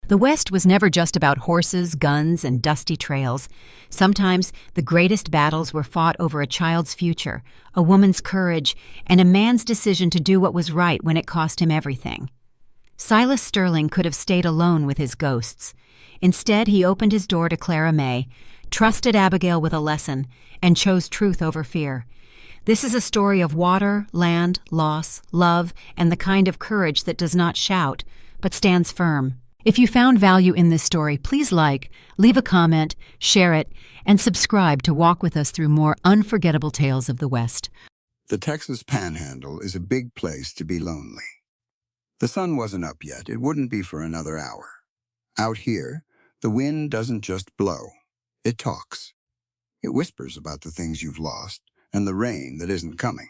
The West was never just about horses, guns, and dusty trails. Sometimes the greatest battles were fought over a child's future, a woman's courage, and a man's decision to do what was right when it cost him everything. Silas Sterling could have stayed alone with his ghosts. Instead, he opened his door to Clara May, trusted Abigail with a lesson, and chose truth over fear. This is a story of water, land, loss, love, and the kind of courage that does not shout, but stands firm. If you found value in this story, please leave a comment, share it, and subscribe to walk with us through more unforgettable tales of the West. The Texas Panhandle is a big place to be lonely. The sun wasn't up yet. It wouldn't be for another hour. Out here, the wind doesn't just blow. It talks. It whispers about the things you've lost and the rain that isn't coming.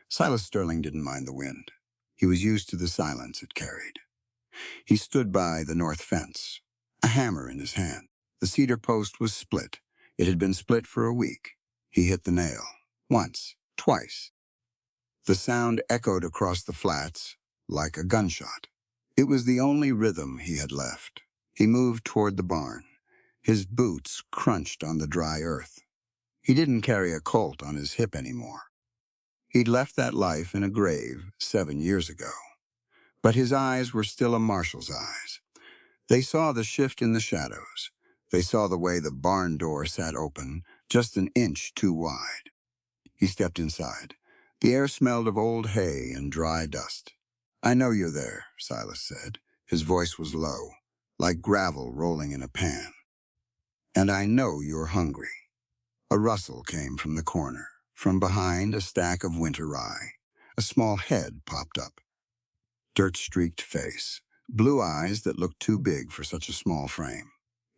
Silas Sterling didn't mind the wind. He was used to the silence it carried. He stood by the north fence, a hammer in his hand. The cedar post was split. It had been split for a week. He hit the nail. Once, twice. The sound echoed across the flats like a gunshot. It was the only rhythm he had left. He moved toward the barn. His boots crunched on the dry earth. He didn't carry a Colt on his hip anymore. He'd left that life in a grave 7 years ago. But his eyes were still a marshal's eyes. They saw the shift in the shadows. They saw the way the barn door sat open, just an inch too wide. He stepped inside. The air smelled of old hay and dry dust. "I know you're there," Silas said. His voice was low, like gravel rolling in a pan. "And I know you're hungry." A rustle came from the corner. From behind a stack of winter rye, a small head popped up. Dirt-streaked face, blue eyes that looked too big for such a small frame.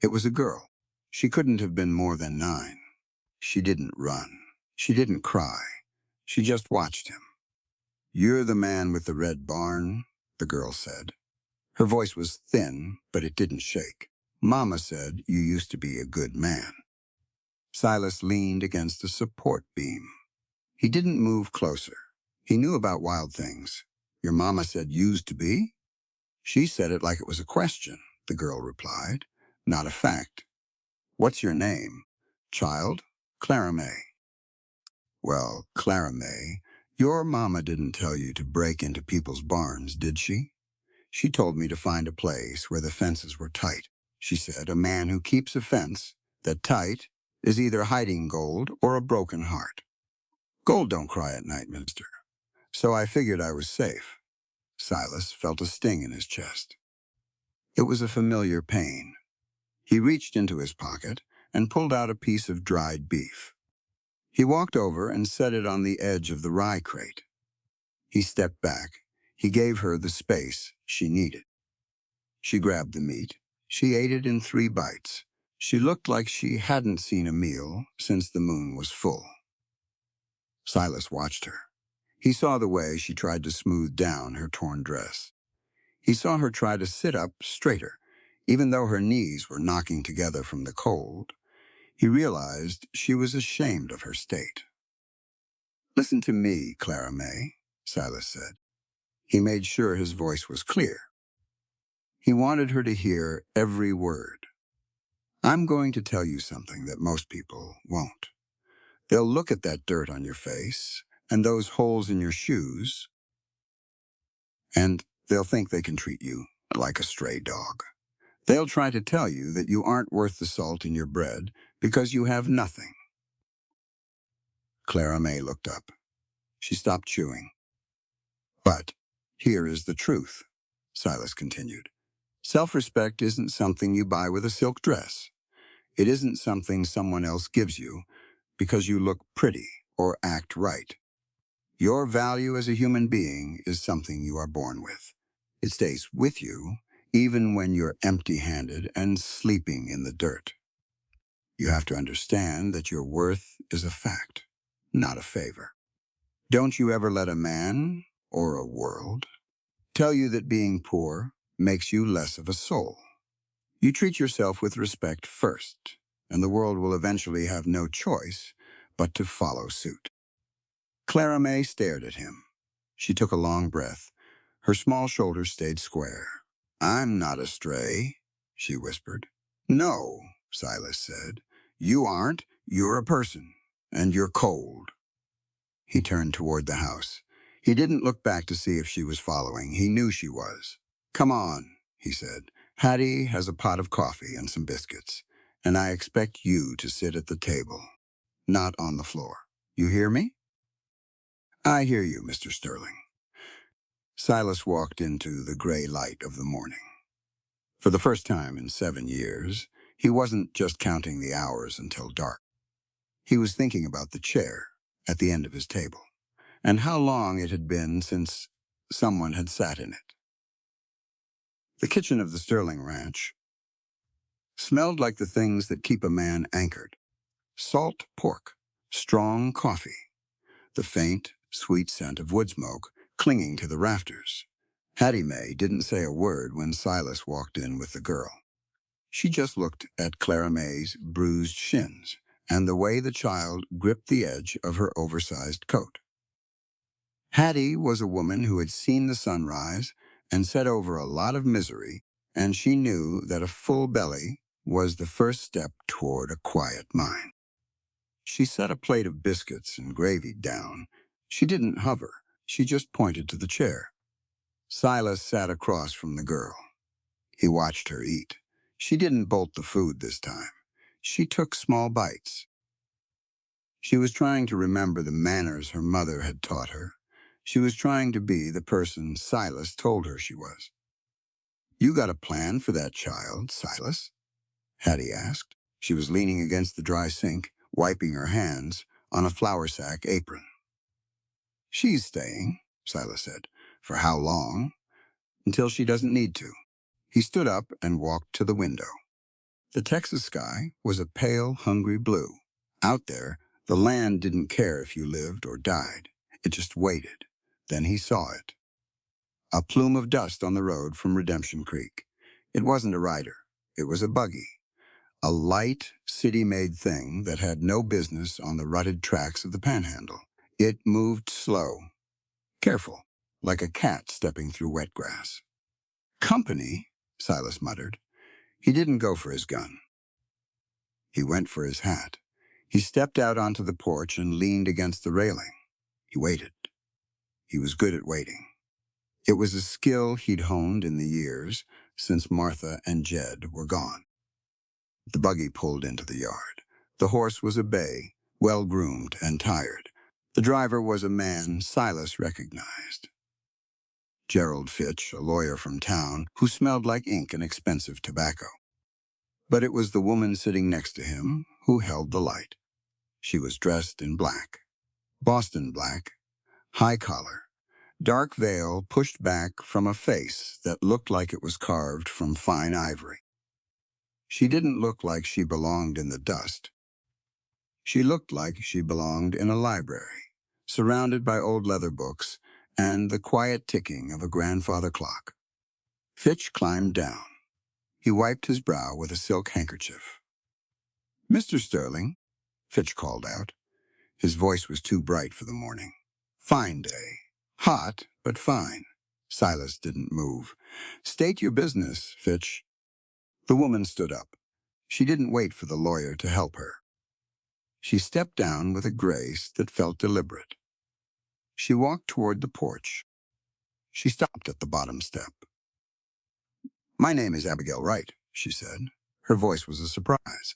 It was a girl. She couldn't have been more than 9. She didn't run. She didn't cry. She just watched him. "You're the man with the red barn," the girl said. Her voice was thin, but it didn't shake. "Mama said you used to be a good man." Silas leaned against a support beam. He didn't move closer. He knew about wild things. "Your mama said used to be?" "She said it like it was a question," the girl replied, "not a fact." "What's your name?" "Child, Clara May." "Well, Clara May, your mama didn't tell you to break into people's barns, did she? She told me to find a place where the fences were tight. She said a man who keeps a fence that tight is either hiding gold or a broken heart. Gold don't cry at night, mister. So I figured I was safe." Silas felt a sting in his chest. It was a familiar pain. He reached into his pocket and pulled out a piece of dried beef. He walked over and set it on the edge of the rye crate. He stepped back. He gave her the space she needed. She grabbed the meat. She ate it in 3 bites. She looked like she hadn't seen a meal since the moon was full. Silas watched her. He saw the way she tried to smooth down her torn dress. He saw her try to sit up straighter, even though her knees were knocking together from the cold. He realized she was ashamed of her state. "Listen to me, Clara May," Silas said. He made sure his voice was clear. He wanted her to hear every word. "I'm going to tell you something that most people won't. They'll look at that dirt on your face and those holes in your shoes, and they'll think they can treat you like a stray dog. They'll try to tell you that you aren't worth the salt in your bread because you have nothing." Clara May looked up. She stopped chewing. "But here is the truth," Silas continued. "Self-respect isn't something you buy with a silk dress. It isn't something someone else gives you because you look pretty or act right. Your value as a human being is something you are born with. It stays with you even when you're empty-handed and sleeping in the dirt. You have to understand that your worth is a fact, not a favor. Don't you ever let a man, or a world, tell you that being poor makes you less of a soul. You treat yourself with respect first, and the world will eventually have no choice but to follow suit." Clara May stared at him. She took a long breath. Her small shoulders stayed square. "I'm not a stray," she whispered. "No," Silas said. "You aren't. You're a person. And you're cold." He turned toward the house. He didn't look back to see if she was following. He knew she was. "Come on," he said. "Hattie has a pot of coffee and some biscuits, and I expect you to sit at the table, not on the floor. You hear me?" "I hear you, Mr. Sterling." Silas walked into the gray light of the morning. For the first time in 7 years, he wasn't just counting the hours until dark. He was thinking about the chair at the end of his table, and how long it had been since someone had sat in it. The kitchen of the Sterling Ranch smelled like the things that keep a man anchored: salt pork, strong coffee, the faint, sweet scent of wood smoke clinging to the rafters. Hattie Mae didn't say a word when Silas walked in with the girl. She just looked at Clara Mae's bruised shins and the way the child gripped the edge of her oversized coat. Hattie was a woman who had seen the sunrise and sat over a lot of misery, and she knew that a full belly was the first step toward a quiet mind. She set a plate of biscuits and gravy down. She didn't hover. She just pointed to the chair. Silas sat across from the girl. He watched her eat. She didn't bolt the food this time. She took small bites. She was trying to remember the manners her mother had taught her. She was trying to be the person Silas told her she was. "You got a plan for that child, Silas?" Hattie asked. She was leaning against the dry sink, wiping her hands on a flour sack apron. "She's staying," Silas said. "For how long?" "Until she doesn't need to." He stood up and walked to the window. The Texas sky was a pale, hungry blue. Out there, the land didn't care if you lived or died. It just waited. Then he saw it. A plume of dust on the road from Redemption Creek. It wasn't a rider. It was a buggy. A light, city-made thing that had no business on the rutted tracks of the Panhandle. It moved slow, careful, like a cat stepping through wet grass. "Company," Silas muttered. He didn't go for his gun. He went for his hat. He stepped out onto the porch and leaned against the railing. He waited. He was good at waiting. It was a skill he'd honed in the years since Martha and Jed were gone. The buggy pulled into the yard. The horse was a bay, well-groomed and tired. The driver was a man Silas recognized. Gerald Fitch, a lawyer from town, who smelled like ink and expensive tobacco. But it was the woman sitting next to him who held the light. She was dressed in black. Boston black, high collar, dark veil pushed back from a face that looked like it was carved from fine ivory. She didn't look like she belonged in the dust. She looked like she belonged in a library, surrounded by old leather books and the quiet ticking of a grandfather clock. Fitch climbed down. He wiped his brow with a silk handkerchief. "Mr. Sterling," Fitch called out. His voice was too bright for the morning. "Fine day. Hot, but fine." Silas didn't move. "State your business, Fitch." The woman stood up. She didn't wait for the lawyer to help her. She stepped down with a grace that felt deliberate. She walked toward the porch. She stopped at the bottom step. "My name is Abigail Wright," she said. Her voice was a surprise.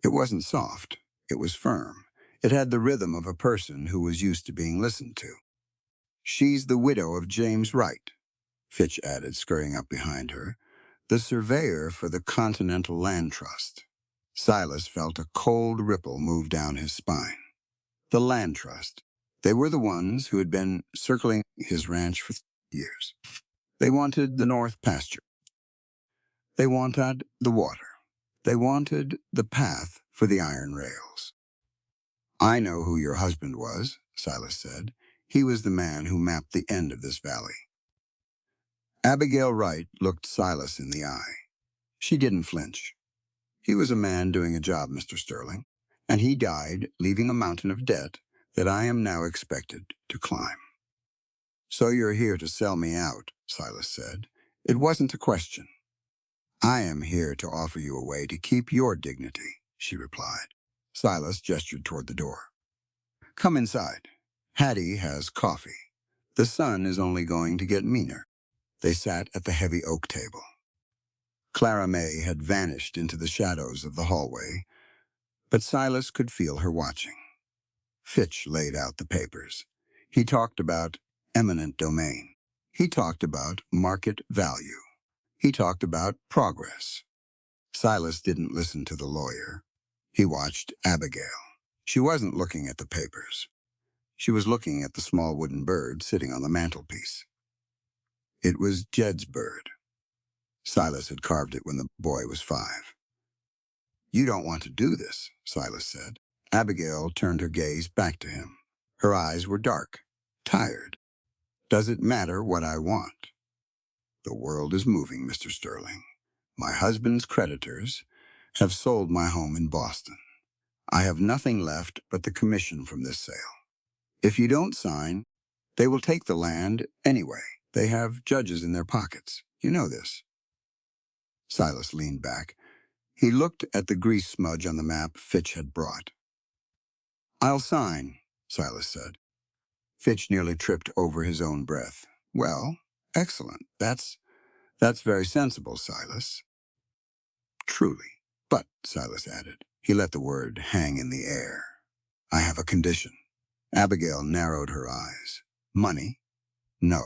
It wasn't soft. It was firm. It had the rhythm of a person who was used to being listened to. "She's the widow of James Wright," Fitch added, scurrying up behind her, "the surveyor for the Continental Land Trust." Silas felt a cold ripple move down his spine. The Land Trust. They were the ones who had been circling his ranch for years. They wanted the north pasture. They wanted the water. They wanted the path for the iron rails. "I know who your husband was," Silas said. "He was the man who mapped the end of this valley." Abigail Wright looked Silas in the eye. She didn't flinch. "He was a man doing a job, Mr. Sterling, and he died leaving a mountain of debt that I am now expected to climb." So you're here to sell me out, Silas said. It wasn't a question. I am here to offer you a way to keep your dignity, she replied. Silas gestured toward the door. Come inside. Hattie has coffee. The sun is only going to get meaner. They sat at the heavy oak table. Clara May had vanished into the shadows of the hallway, but Silas could feel her watching. Fitch laid out the papers. He talked about eminent domain. He talked about market value. He talked about progress. Silas didn't listen to the lawyer. He watched Abigail. She wasn't looking at the papers. She was looking at the small wooden bird sitting on the mantelpiece. It was Jed's bird. Silas had carved it when the boy was 5. You don't want to do this, Silas said. Abigail turned her gaze back to him. Her eyes were dark, tired. Does it matter what I want? The world is moving, Mr. Sterling. My husband's creditors have sold my home in Boston. I have nothing left but the commission from this sale. If you don't sign, they will take the land anyway. They have judges in their pockets. You know this. Silas leaned back. He looked at the grease smudge on the map Fitch had brought. I'll sign, Silas said. Fitch nearly tripped over his own breath. Well, excellent. That's very sensible, Silas. Truly. But, Silas added, he let the word hang in the air. I have a condition. Abigail narrowed her eyes. Money? No,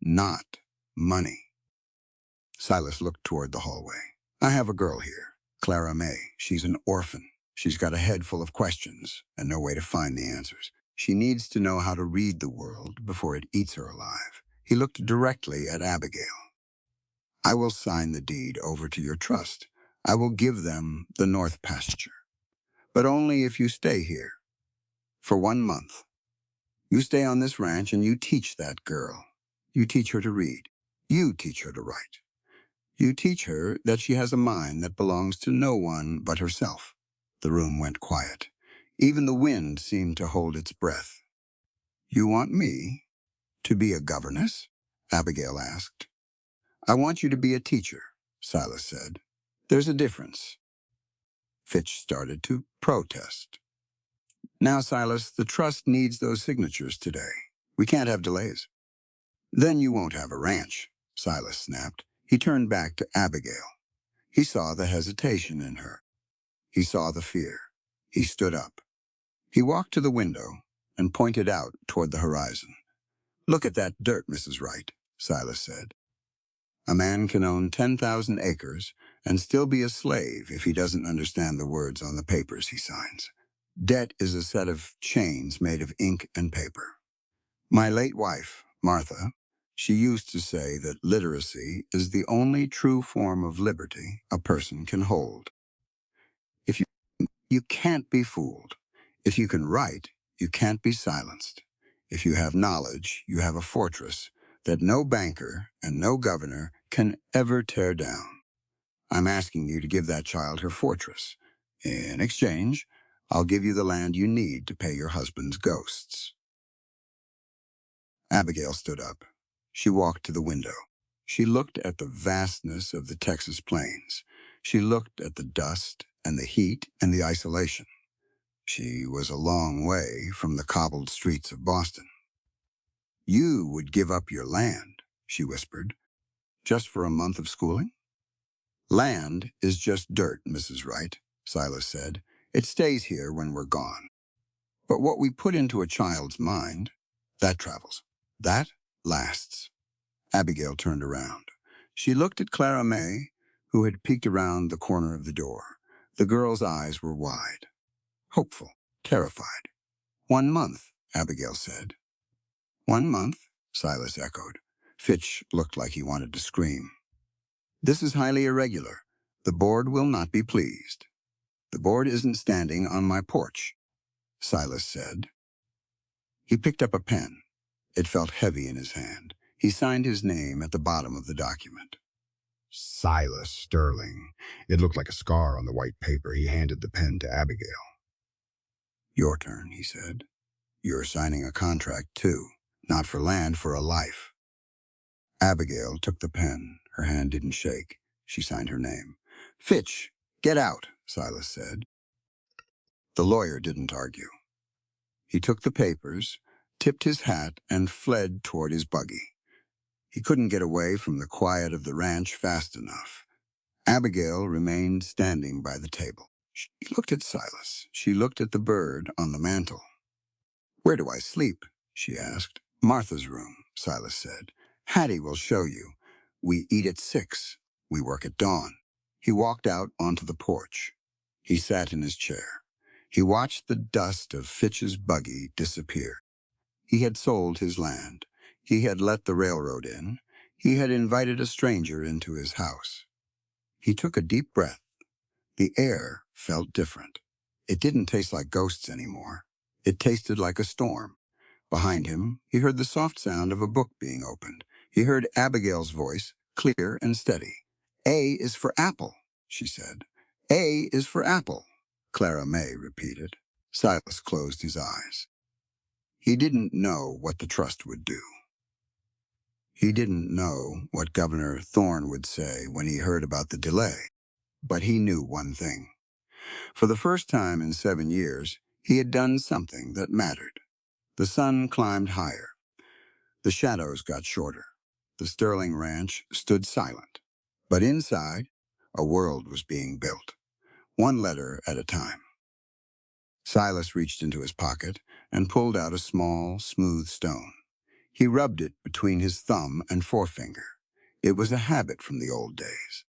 not money. Silas looked toward the hallway. I have a girl here, Clara May. She's an orphan. She's got a head full of questions and no way to find the answers. She needs to know how to read the world before it eats her alive. He looked directly at Abigail. I will sign the deed over to your trust. I will give them the north pasture. But only if you stay here. For 1 month. You stay on this ranch and you teach that girl. You teach her to read. You teach her to write. You teach her that she has a mind that belongs to no one but herself. The room went quiet. Even the wind seemed to hold its breath. You want me to be a governess? Abigail asked. I want you to be a teacher, Silas said. There's a difference. Fitch started to protest. Now, Silas, the trust needs those signatures today. We can't have delays. Then you won't have a ranch, Silas snapped. He turned back to Abigail. He saw the hesitation in her. He saw the fear. He stood up. He walked to the window and pointed out toward the horizon. Look at that dirt, Mrs. Wright, Silas said. A man can own 10,000 acres and still be a slave if he doesn't understand the words on the papers he signs. Debt is a set of chains made of ink and paper. My late wife, Martha, she used to say that literacy is the only true form of liberty a person can hold. If you can't be fooled. If you can write, you can't be silenced. If you have knowledge, you have a fortress that no banker and no governor can ever tear down. I'm asking you to give that child her fortress. In exchange, I'll give you the land you need to pay your husband's ghosts. Abigail stood up. She walked to the window. She looked at the vastness of the Texas plains. She looked at the dust and the heat and the isolation. She was a long way from the cobbled streets of Boston. You would give up your land, she whispered, just for a month of schooling? Land is just dirt, Mrs. Wright, Silas said. It stays here when we're gone. But what we put into a child's mind, that travels. That lasts. Abigail turned around. She looked at Clara May, who had peeked around the corner of the door. The girl's eyes were wide, hopeful, terrified. 1 month, Abigail said. 1 month, Silas echoed. Fitch looked like he wanted to scream. This is highly irregular. The board will not be pleased. The board isn't standing on my porch, Silas said. He picked up a pen. It felt heavy in his hand. He signed his name at the bottom of the document. Silas Sterling. It looked like a scar on the white paper. He handed the pen to Abigail. Your turn, he said. You're signing a contract, too. Not for land, for a life. Abigail took the pen. Her hand didn't shake. She signed her name. Fitch, get out, Silas said. The lawyer didn't argue. He took the papers, tipped his hat, and fled toward his buggy. He couldn't get away from the quiet of the ranch fast enough. Abigail remained standing by the table. She looked at Silas. She looked at the bird on the mantel. Where do I sleep? She asked. Martha's room, Silas said. Hattie will show you. We eat at 6. We work at dawn. He walked out onto the porch. He sat in his chair. He watched the dust of Fitch's buggy disappear. He had sold his land. He had let the railroad in. He had invited a stranger into his house. He took a deep breath. The air felt different. It didn't taste like ghosts anymore. It tasted like a storm. Behind him, he heard the soft sound of a book being opened. He heard Abigail's voice, clear and steady. A is for apple, she said. A is for apple, Clara May repeated. Silas closed his eyes. He didn't know what the trust would do. He didn't know what Governor Thorne would say when he heard about the delay. But he knew one thing. For the first time in 7 years, he had done something that mattered. The sun climbed higher. The shadows got shorter. The Sterling Ranch stood silent. But inside, a world was being built, one letter at a time. Silas reached into his pocket and pulled out a small, smooth stone. He rubbed it between his thumb and forefinger. It was a habit from the old days.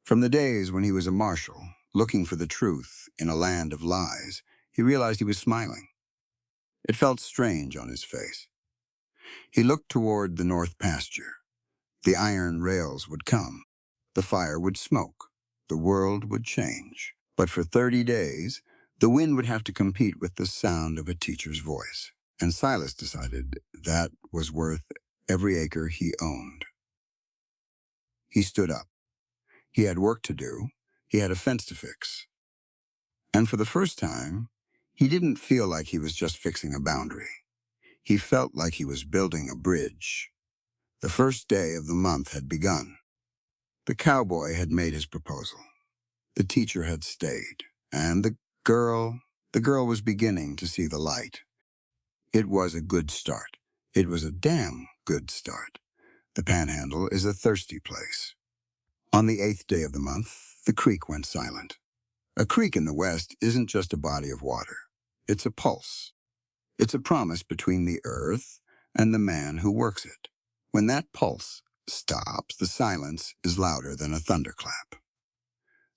From the days when he was a marshal, looking for the truth in a land of lies, he realized he was smiling. It felt strange on his face. He looked toward the north pasture. The iron rails would come. The fire would smoke. The world would change. But for 30 days, the wind would have to compete with the sound of a teacher's voice. And Silas decided that was worth every acre he owned. He stood up. He had work to do. He had a fence to fix. And for the first time, he didn't feel like he was just fixing a boundary. He felt like he was building a bridge. The first day of the month had begun. The cowboy had made his proposal. The teacher had stayed. And the girl was beginning to see the light. It was a good start. It was a damn good start. The Panhandle is a thirsty place. On the 8th day of the month, the creek went silent. A creek in the West isn't just a body of water. It's a pulse. It's a promise between the earth and the man who works it. When that pulse stops, the silence is louder than a thunderclap.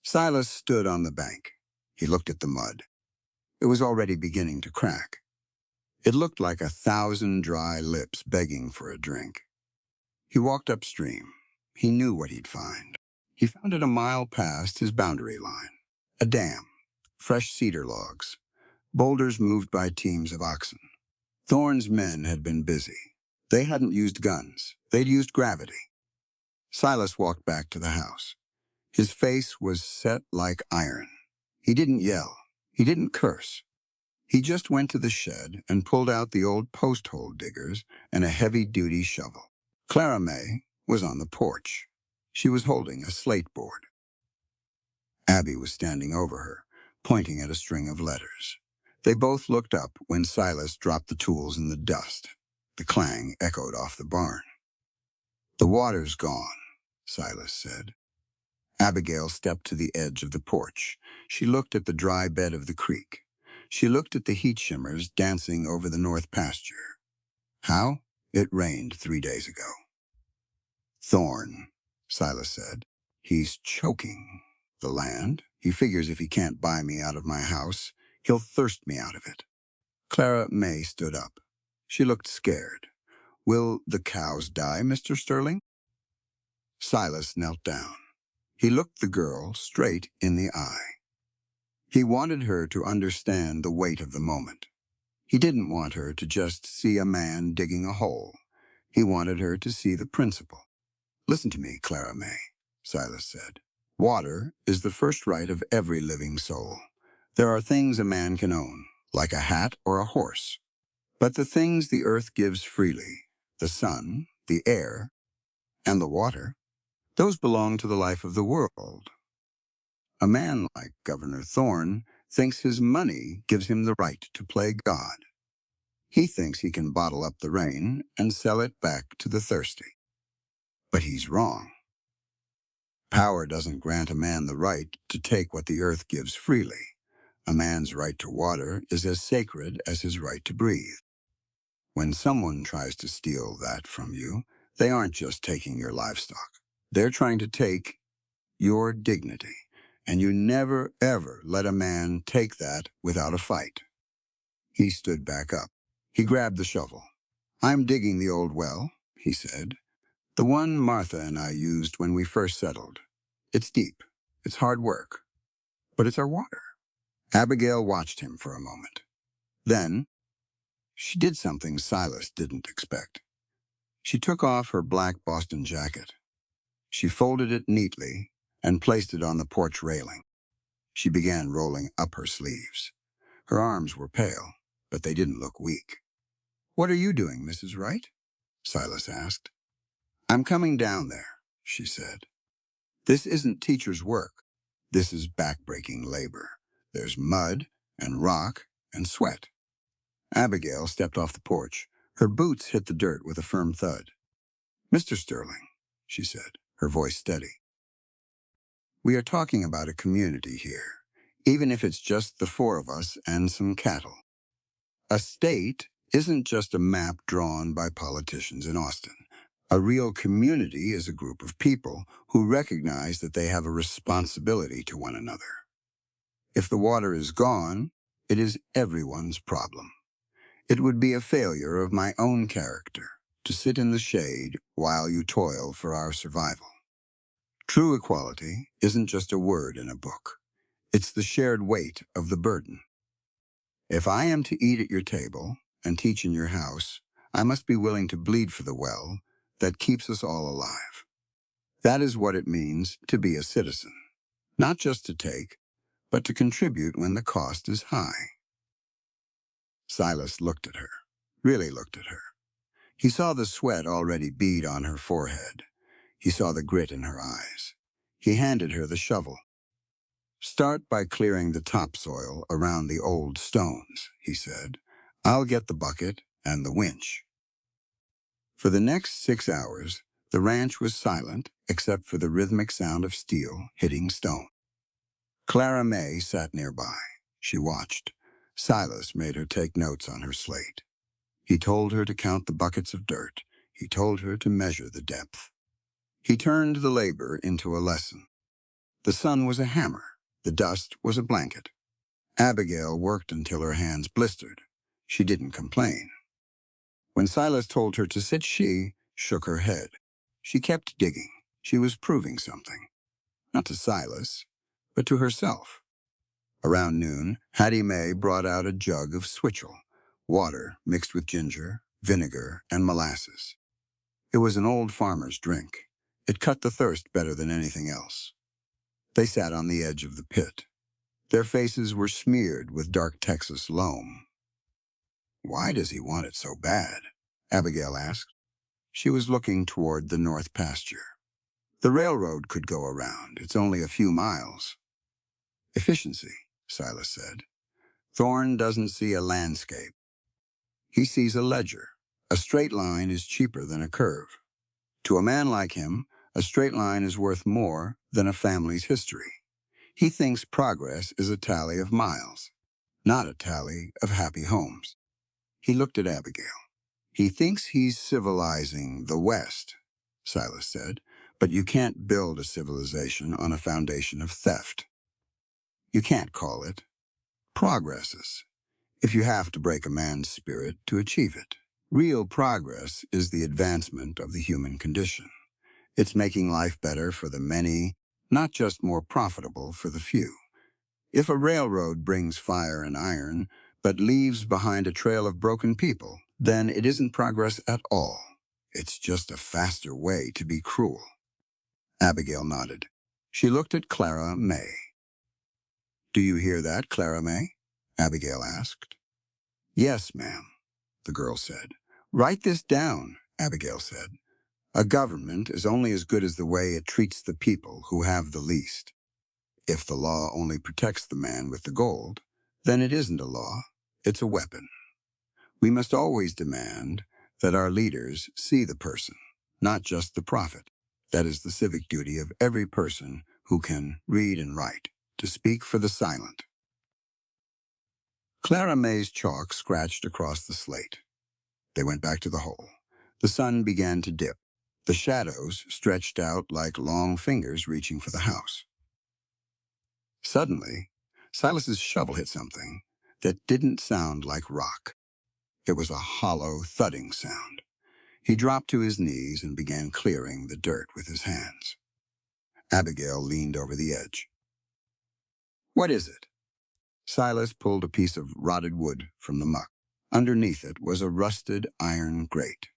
Silas stood on the bank. He looked at the mud. It was already beginning to crack. It looked like 1,000 dry lips begging for a drink. He walked upstream. He knew what he'd find. He found it a mile past his boundary line. A dam, fresh cedar logs, boulders moved by teams of oxen. Thorne's men had been busy. They hadn't used guns. They'd used gravity. Silas walked back to the house. His face was set like iron. He didn't yell. He didn't curse. He just went to the shed and pulled out the old post-hole diggers and a heavy-duty shovel. Clara May was on the porch. She was holding a slate board. Abby was standing over her, pointing at a string of letters. They both looked up when Silas dropped the tools in the dust. The clang echoed off the barn. "The water's gone," Silas said. Abigail stepped to the edge of the porch. She looked at the dry bed of the creek. She looked at the heat shimmers dancing over the north pasture. How? It rained 3 days ago. "Thorne," Silas said. "He's choking the land. He figures if he can't buy me out of my house, he'll thirst me out of it." Clara May stood up. She looked scared. "Will the cows die, Mr. Sterling?" Silas knelt down. He looked the girl straight in the eye. He wanted her to understand the weight of the moment. He didn't want her to just see a man digging a hole. He wanted her to see the principle. "Listen to me, Clara May," Silas said. "Water is the first right of every living soul. There are things a man can own, like a hat or a horse. But the things the earth gives freely, the sun, the air, and the water, those belong to the life of the world. A man like Governor Thorne thinks his money gives him the right to play God. He thinks he can bottle up the rain and sell it back to the thirsty. But he's wrong. Power doesn't grant a man the right to take what the earth gives freely. A man's right to water is as sacred as his right to breathe. When someone tries to steal that from you, they aren't just taking your livestock. They're trying to take your dignity, and you never, ever let a man take that without a fight. He stood back up. He grabbed the shovel. "I'm digging the old well," he said. "The one Martha and I used when we first settled. It's deep. It's hard work. But it's our water." Abigail watched him for a moment. Then, she did something Silas didn't expect. She took off her black Boston jacket. She folded it neatly and placed it on the porch railing. She began rolling up her sleeves. Her arms were pale, but they didn't look weak. "What are you doing, Mrs. Wright?" Silas asked. "I'm coming down there," she said. "This isn't teacher's work. This is backbreaking labor. There's mud and rock and sweat." Abigail stepped off the porch. Her boots hit the dirt with a firm thud. "Mr. Sterling," she said, her voice steady, "we are talking about a community here, even if it's just the four of us and some cattle. A state isn't just a map drawn by politicians in Austin. A real community is a group of people who recognize that they have a responsibility to one another. If the water is gone, it is everyone's problem. It would be a failure of my own character to sit in the shade while you toil for our survival. True equality isn't just a word in a book. It's the shared weight of the burden. If I am to eat at your table and teach in your house, I must be willing to bleed for the well that keeps us all alive. That is what it means to be a citizen. Not just to take, but to contribute when the cost is high." Silas looked at her, really looked at her. He saw the sweat already bead on her forehead. He saw the grit in her eyes. He handed her the shovel. "Start by clearing the topsoil around the old stones," he said. "I'll get the bucket and the winch." For the next 6 hours, the ranch was silent except for the rhythmic sound of steel hitting stone. Clara May sat nearby. She watched. Silas made her take notes on her slate. He told her to count the buckets of dirt. He told her to measure the depth. He turned the labor into a lesson. The sun was a hammer. The dust was a blanket. Abigail worked until her hands blistered. She didn't complain. When Silas told her to sit, she shook her head. She kept digging. She was proving something. Not to Silas, but to herself. Around noon, Hattie Mae brought out a jug of switchel, water mixed with ginger, vinegar, and molasses. It was an old farmer's drink. It cut the thirst better than anything else. They sat on the edge of the pit. Their faces were smeared with dark Texas loam. "Why does he want it so bad?" Abigail asked. She was looking toward the north pasture. "The railroad could go around. It's only a few miles." "Efficiency," Silas said. "Thorne doesn't see a landscape. He sees a ledger. A straight line is cheaper than a curve. To a man like him, a straight line is worth more than a family's history. He thinks progress is a tally of miles, not a tally of happy homes." He looked at Abigail. "He thinks he's civilizing the West," Silas said, "but you can't build a civilization on a foundation of theft. You can't call it progresses if you have to break a man's spirit to achieve it. Real progress is the advancement of the human condition. It's making life better for the many, not just more profitable for the few. If a railroad brings fire and iron, but leaves behind a trail of broken people, then it isn't progress at all. It's just a faster way to be cruel." Abigail nodded. She looked at Clara May. "Do you hear that, Clara May?" Abigail asked. "Yes, ma'am." the girl said. Write this down, Abigail said. A government is only as good as the way it treats the people who have the least. If the law only protects the man with the gold, then it isn't a law, it's a weapon. We must always demand that our leaders see the person, not just the profit. That is the civic duty of every person who can read and write, to speak for the silent. Clara May's chalk scratched across the slate. They went back to the hole. The sun began to dip. The shadows stretched out like long fingers reaching for the house. Suddenly, Silas's shovel hit something that didn't sound like rock. It was a hollow, thudding sound. He dropped to his knees and began clearing the dirt with his hands. Abigail leaned over the edge. What is it? Silas pulled a piece of rotted wood from the muck. Underneath it was a rusted iron grate.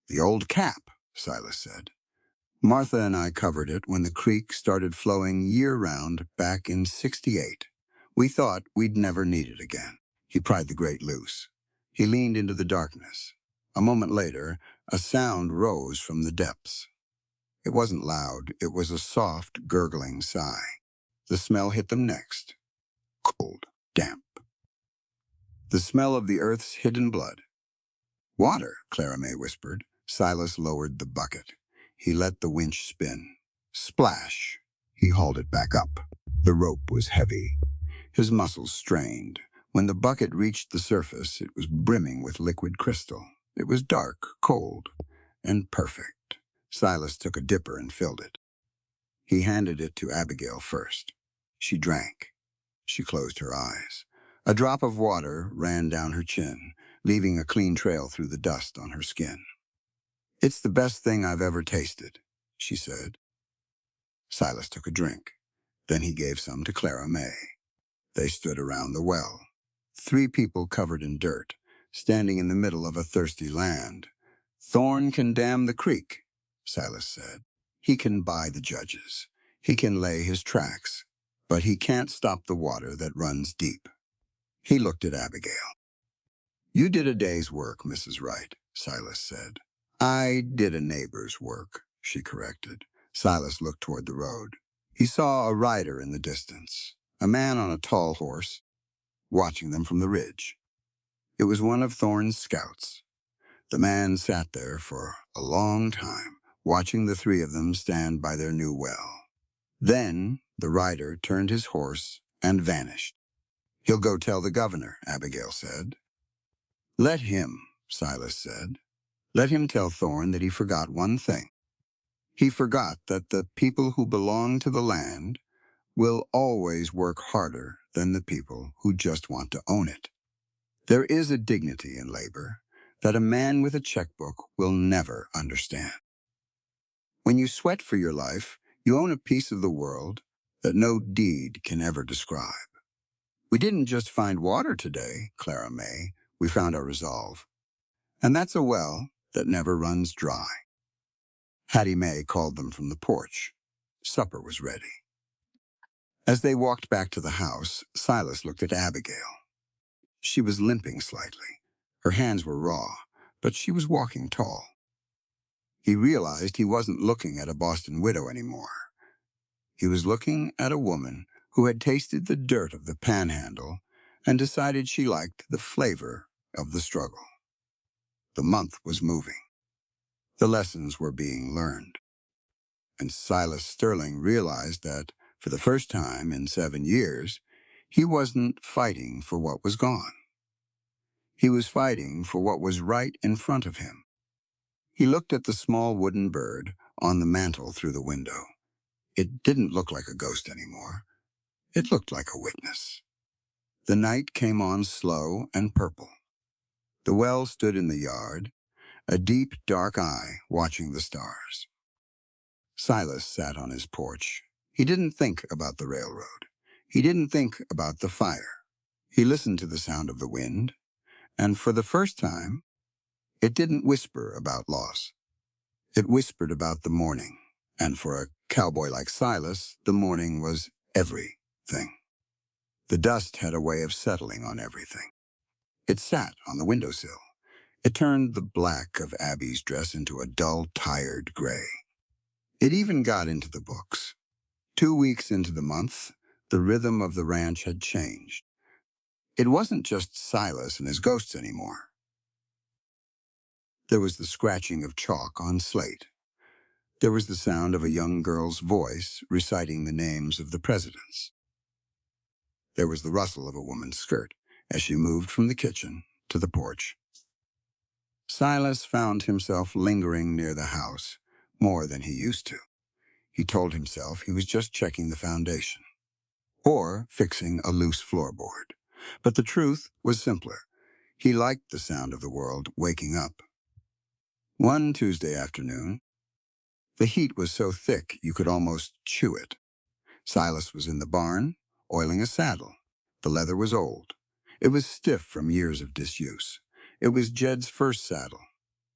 The old cap, Silas said. Martha and I covered it when the creek started flowing year-round back in '68. We thought we'd never need it again. He pried the grate loose. He leaned into the darkness. A moment later, a sound rose from the depths. It wasn't loud. It was a soft, gurgling sigh. The smell hit them next. Cold, damp. The smell of the earth's hidden blood. Water, Clara May whispered. Silas lowered the bucket. He let the winch spin. Splash! He hauled it back up. The rope was heavy. His muscles strained. When the bucket reached the surface, it was brimming with liquid crystal. It was dark, cold, and perfect. Silas took a dipper and filled it. He handed it to Abigail first. She drank. She closed her eyes. A drop of water ran down her chin, leaving a clean trail through the dust on her skin. It's the best thing I've ever tasted, she said. Silas took a drink. Then he gave some to Clara May. They stood around the well. 3 people covered in dirt, standing in the middle of a thirsty land. Thorn can dam the creek, Silas said. He can buy the judges. He can lay his tracks. But he can't stop the water that runs deep. He looked at Abigail. You did a day's work, Mrs. Wright, Silas said. I did a neighbor's work, she corrected. Silas looked toward the road. He saw a rider in the distance, a man on a tall horse, watching them from the ridge. It was one of Thorn's scouts. The man sat there for a long time, watching the 3 of them stand by their new well. Then the rider turned his horse and vanished. He'll go tell the governor, Abigail said. Let him, Silas said. Let him tell Thorn that he forgot one thing. He forgot that the people who belong to the land will always work harder than the people who just want to own it. There is a dignity in labor that a man with a checkbook will never understand. When you sweat for your life, you own a piece of the world that no deed can ever describe. We didn't just find water today, Clara May. We found our resolve. And that's a well that never runs dry. Hattie Mae called them from the porch. Supper was ready. As they walked back to the house, Silas looked at Abigail. She was limping slightly. Her hands were raw, but she was walking tall. He realized he wasn't looking at a Boston widow anymore. He was looking at a woman who had tasted the dirt of the panhandle and decided she liked the flavor of the struggle. The month was moving. The lessons were being learned. And Silas Sterling realized that, for the first time in 7 years, he wasn't fighting for what was gone. He was fighting for what was right in front of him. He looked at the small wooden bird on the mantel through the window. It didn't look like a ghost anymore. It looked like a witness. The night came on slow and purple. The well stood in the yard, a deep, dark eye watching the stars. Silas sat on his porch. He didn't think about the railroad. He didn't think about the fire. He listened to the sound of the wind, and for the first time, it didn't whisper about loss. It whispered about the morning, and for a cowboy like Silas, the morning was everything. The dust had a way of settling on everything. It sat on the windowsill. It turned the black of Abby's dress into a dull, tired gray. It even got into the books. 2 weeks into the month, the rhythm of the ranch had changed. It wasn't just Silas and his ghosts anymore. There was the scratching of chalk on slate. There was the sound of a young girl's voice reciting the names of the presidents. There was the rustle of a woman's skirt as she moved from the kitchen to the porch. Silas found himself lingering near the house more than he used to. He told himself he was just checking the foundation or fixing a loose floorboard. But the truth was simpler. He liked the sound of the world waking up. One Tuesday afternoon, the heat was so thick you could almost chew it. Silas was in the barn, oiling a saddle. The leather was old. It was stiff from years of disuse. It was Jed's first saddle.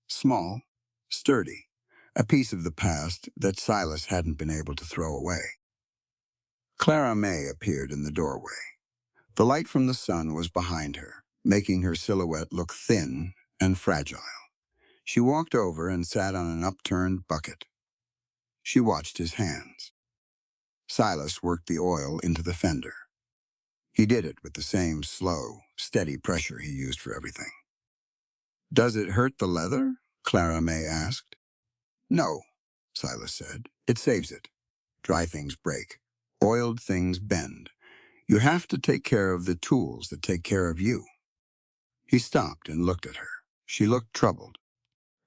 Small, sturdy, a piece of the past that Silas hadn't been able to throw away. Clara May appeared in the doorway. The light from the sun was behind her, making her silhouette look thin and fragile. She walked over and sat on an upturned bucket. She watched his hands. Silas worked the oil into the fender. He did it with the same slow, steady pressure he used for everything. "Does it hurt the leather?" Clara May asked. "No," Silas said. "It saves it. Dry things break. Oiled things bend. You have to take care of the tools that take care of you." He stopped and looked at her. She looked troubled.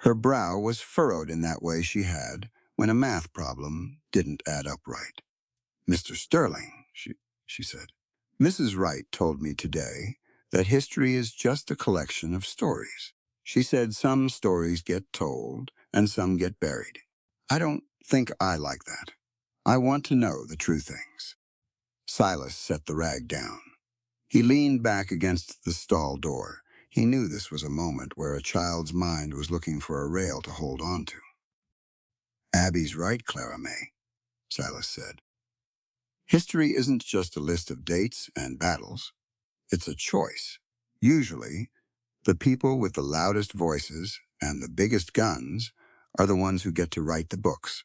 Her brow was furrowed in that way she had when a math problem didn't add up right. "Mr. Sterling," she said, "Mrs. Wright told me today that history is just a collection of stories. She said some stories get told and some get buried. I don't think I like that. I want to know the true things." Silas set the rag down. He leaned back against the stall door. He knew this was a moment where a child's mind was looking for a rail to hold on to. "Abby's right, Clara May," Silas said. "History isn't just a list of dates and battles. It's a choice. Usually, the people with the loudest voices and the biggest guns are the ones who get to write the books.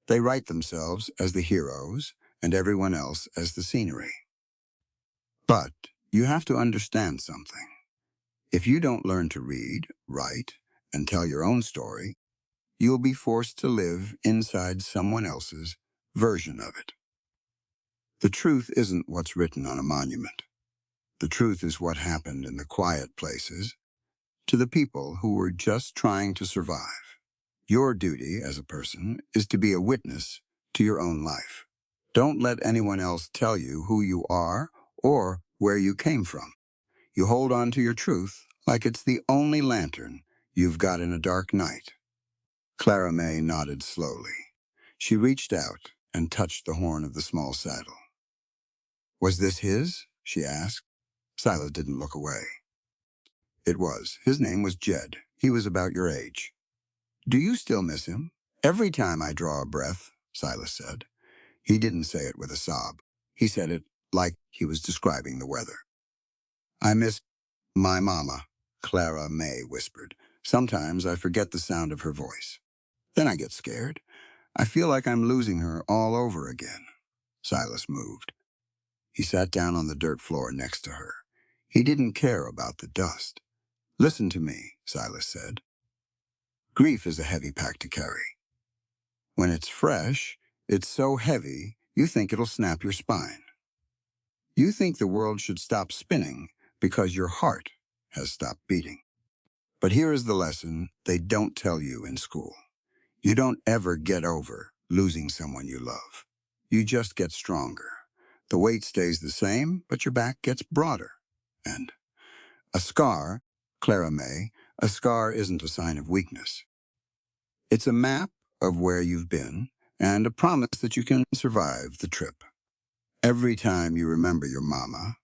They write themselves as the heroes and everyone else as the scenery. But you have to understand something. If you don't learn to read, write, and tell your own story, you'll be forced to live inside someone else's version of it. The truth isn't what's written on a monument. The truth is what happened in the quiet places to the people who were just trying to survive. Your duty as a person is to be a witness to your own life. Don't let anyone else tell you who you are or where you came from. You hold on to your truth like it's the only lantern you've got in a dark night." Clara May nodded slowly. She reached out and touched the horn of the small saddle. "Was this his?" she asked. Silas didn't look away. "It was. His name was Jed. He was about your age." "Do you still miss him?" "Every time I draw a breath," Silas said. He didn't say it with a sob. He said it like he was describing the weather. "I miss my mama," Clara May whispered. "Sometimes I forget the sound of her voice. Then I get scared. I feel like I'm losing her all over again." Silas moved. He sat down on the dirt floor next to her. He didn't care about the dust. "Listen to me," Silas said. "Grief is a heavy pack to carry. When it's fresh, it's so heavy you think it'll snap your spine. You think the world should stop spinning because your heart has stopped beating. But here is the lesson they don't tell you in school. You don't ever get over losing someone you love. You just get stronger. The weight stays the same, but your back gets broader. And a scar, Clara May, a scar isn't a sign of weakness. It's a map of where you've been and a promise that you can survive the trip. Every time you remember your mama,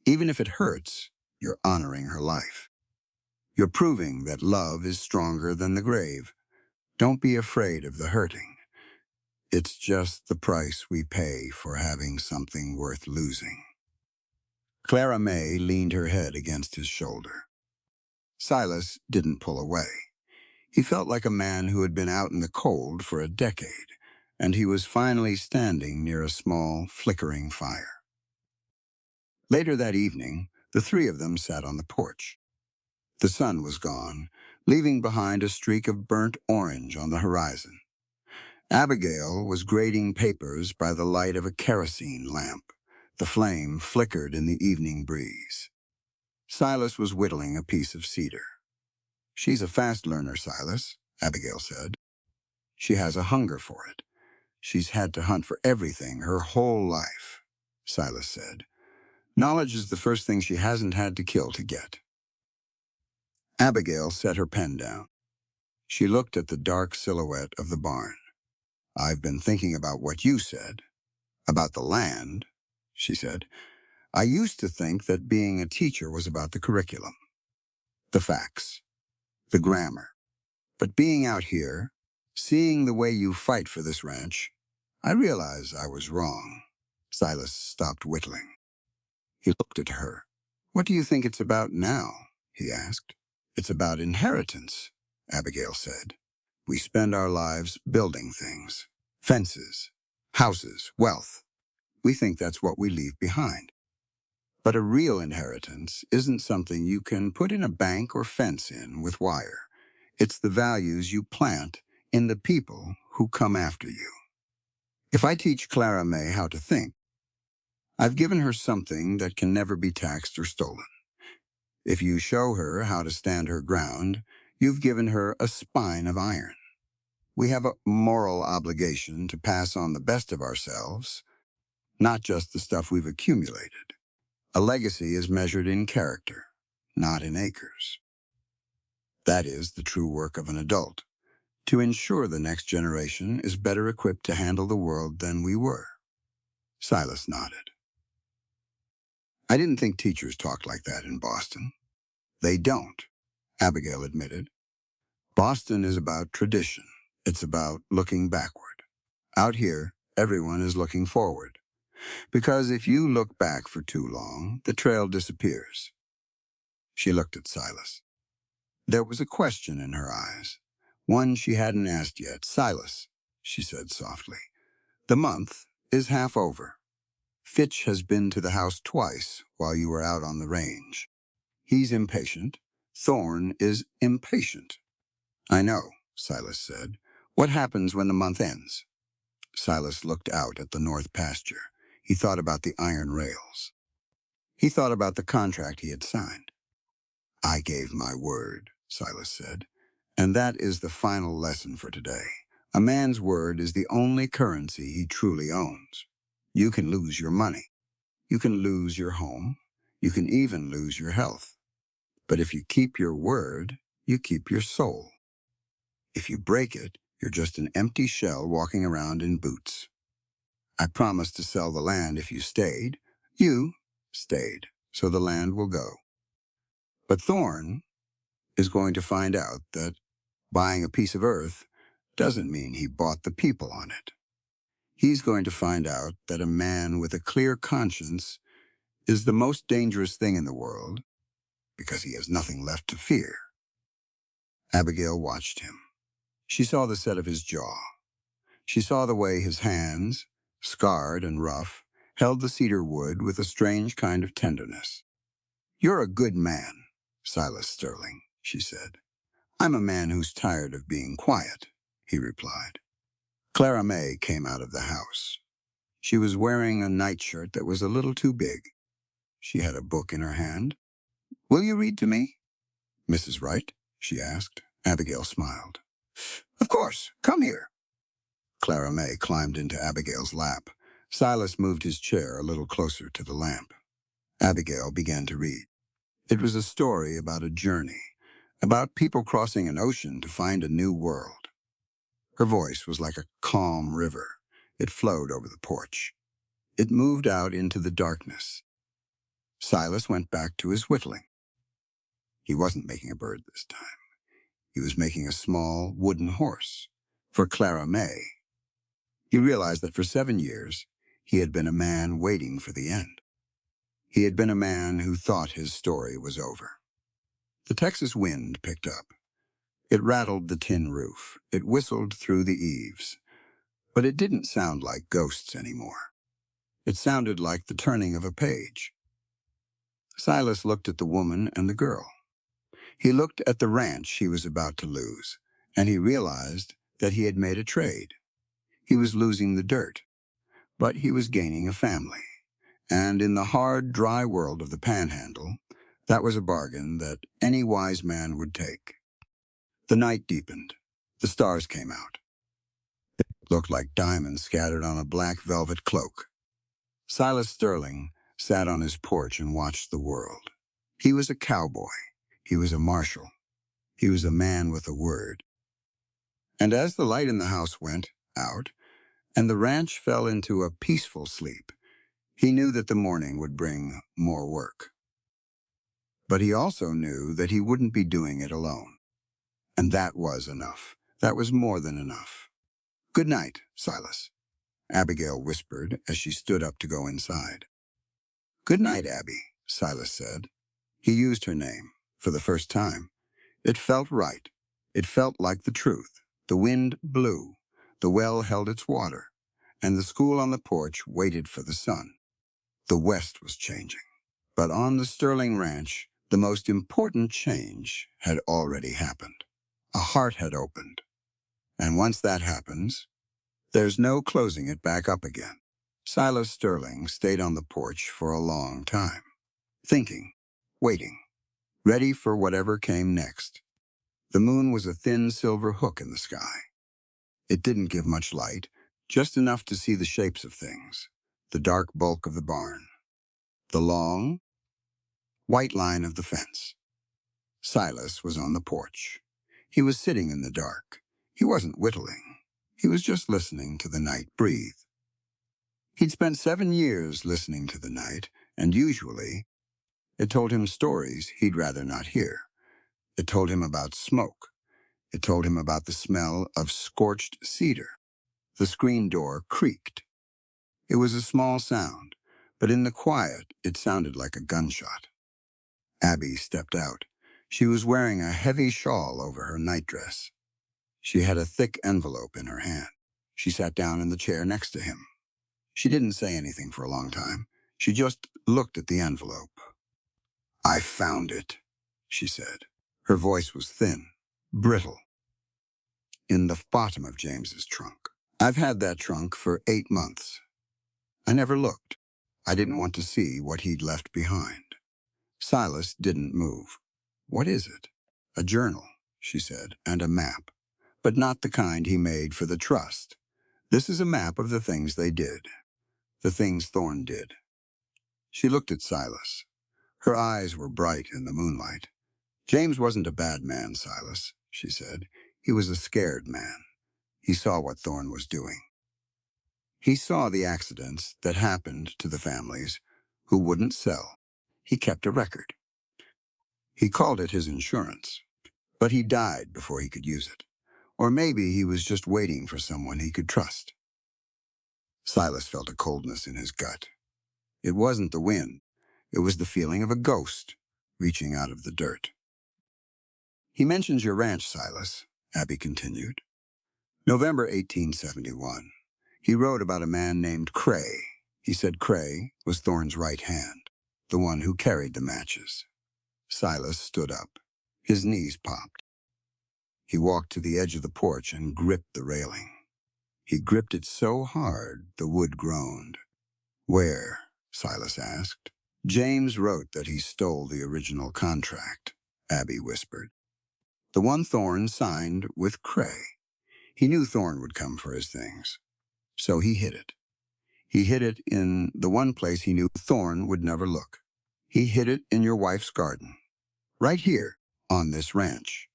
even if it hurts, you're honoring her life. You're proving that love is stronger than the grave. Don't be afraid of the hurting. It's just the price we pay for having something worth losing." Clara May leaned her head against his shoulder. Silas didn't pull away. He felt like a man who had been out in the cold for a decade, and he was finally standing near a small, flickering fire. Later that evening, the three of them sat on the porch. The sun was gone, leaving behind a streak of burnt orange on the horizon. Abigail was grading papers by the light of a kerosene lamp. The flame flickered in the evening breeze. Silas was whittling a piece of cedar. "She's a fast learner, Silas," Abigail said. "She has a hunger for it. She's had to hunt for everything her whole life," Silas said. "Knowledge is the first thing she hasn't had to kill to get." Abigail set her pen down. She looked at the dark silhouette of the barn. "I've been thinking about what you said. About the land," she said. "I used to think that being a teacher was about the curriculum, the facts, the grammar. But being out here, seeing the way you fight for this ranch, I realize I was wrong." Silas stopped whittling. He looked at her. "What do you think it's about now?" he asked. "It's about inheritance," Abigail said. "We spend our lives building things. Fences, houses, wealth. We think that's what we leave behind. But a real inheritance isn't something you can put in a bank or fence in with wire. It's the values you plant in the people who come after you. If I teach Clara May how to think, I've given her something that can never be taxed or stolen. If you show her how to stand her ground, you've given her a spine of iron. We have a moral obligation to pass on the best of ourselves, not just the stuff we've accumulated. A legacy is measured in character, not in acres. That is the true work of an adult, to ensure the next generation is better equipped to handle the world than we were." Silas nodded. "I didn't think teachers talked like that in Boston." "They don't," Abigail admitted. "Boston is about tradition. It's about looking backward. Out here, everyone is looking forward. Because if you look back for too long, the trail disappears." She looked at Silas. There was a question in her eyes, one she hadn't asked yet. "Silas," she said softly, "the month is half over. Fitch has been to the house twice while you were out on the range. He's impatient. Thorne is impatient." "I know," Silas said. "What happens when the month ends?" Silas looked out at the north pasture. He thought about the iron rails. He thought about the contract he had signed. "I gave my word," Silas said. "And that is the final lesson for today. A man's word is the only currency he truly owns. You can lose your money. You can lose your home. You can even lose your health. But if you keep your word, you keep your soul. If you break it, you're just an empty shell walking around in boots. I promised to sell the land if you stayed. You stayed, so the land will go. But Thorne is going to find out that buying a piece of earth doesn't mean he bought the people on it. He's going to find out that a man with a clear conscience is the most dangerous thing in the world because he has nothing left to fear." Abigail watched him. She saw the set of his jaw. She saw the way his hands, scarred and rough, held the cedar wood with a strange kind of tenderness. "You're a good man, Silas Sterling," she said. "I'm a man who's tired of being quiet," he replied. Clara May came out of the house. She was wearing a nightshirt that was a little too big. She had a book in her hand. "Will you read to me, Mrs. Wright?" she asked. Abigail smiled. "Of course. Come here." Clara May climbed into Abigail's lap. Silas moved his chair a little closer to the lamp. Abigail began to read. It was a story about a journey, about people crossing an ocean to find a new world. Her voice was like a calm river. It flowed over the porch. It moved out into the darkness. Silas went back to his whittling. He wasn't making a bird this time. He was making a small wooden horse for Clara May. He realized that for 7 years, he had been a man waiting for the end. He had been a man who thought his story was over. The Texas wind picked up. It rattled the tin roof. It whistled through the eaves. But it didn't sound like ghosts anymore. It sounded like the turning of a page. Silas looked at the woman and the girl. He looked at the ranch he was about to lose, and he realized that he had made a trade. He was losing the dirt, but he was gaining a family. And in the hard, dry world of the Panhandle, that was a bargain that any wise man would take. The night deepened. The stars came out. It looked like diamonds scattered on a black velvet cloak. Silas Sterling sat on his porch and watched the world. He was a cowboy. He was a marshal. He was a man with a word. And as the light in the house went out, and the ranch fell into a peaceful sleep, he knew that the morning would bring more work. But he also knew that he wouldn't be doing it alone. And that was enough. That was more than enough. "Good night, Silas," Abigail whispered as she stood up to go inside. "Good night, Abby," Silas said. He used her name for the first time. It felt right. It felt like the truth. The wind blew. The well held its water. And the school on the porch waited for the sun. The West was changing. But on the Sterling Ranch, the most important change had already happened. A heart had opened. And once that happens, there's no closing it back up again. Silas Sterling stayed on the porch for a long time, thinking, waiting, ready for whatever came next. The moon was a thin silver hook in the sky. It didn't give much light, just enough to see the shapes of things, the dark bulk of the barn, the long, white line of the fence. Silas was on the porch. He was sitting in the dark. He wasn't whittling. He was just listening to the night breathe. He'd spent 7 years listening to the night, and usually it told him stories he'd rather not hear. It told him about smoke. It told him about the smell of scorched cedar. The screen door creaked. It was a small sound, but in the quiet, it sounded like a gunshot. Abby stepped out. She was wearing a heavy shawl over her nightdress. She had a thick envelope in her hand. She sat down in the chair next to him. She didn't say anything for a long time. She just looked at the envelope. "I found it," she said. Her voice was thin, brittle. "In the bottom of James's trunk. I've had that trunk for 8 months. I never looked. I didn't want to see what he'd left behind." Silas didn't move. "What is it?" "A journal," she said, "and a map. But not the kind he made for the trust. This is a map of the things they did. The things Thorne did." She looked at Silas. Her eyes were bright in the moonlight. "James wasn't a bad man, Silas," she said. "He was a scared man. He saw what Thorne was doing. He saw the accidents that happened to the families who wouldn't sell. He kept a record. He called it his insurance. But he died before he could use it. Or maybe he was just waiting for someone he could trust." Silas felt a coldness in his gut. It wasn't the wind. It was the feeling of a ghost reaching out of the dirt. "He mentions your ranch, Silas," Abby continued. "November 1871. He wrote about a man named Cray. He said Cray was Thorne's right hand, the one who carried the matches." Silas stood up. His knees popped. He walked to the edge of the porch and gripped the railing. He gripped it so hard the wood groaned. "Where?" Silas asked. "James wrote that he stole the original contract," Abby whispered. "The one Thorne signed with Cray. He knew Thorne would come for his things. So he hid it. He hid it in the one place he knew Thorne would never look. He hid it in your wife's garden. Right here, on this ranch."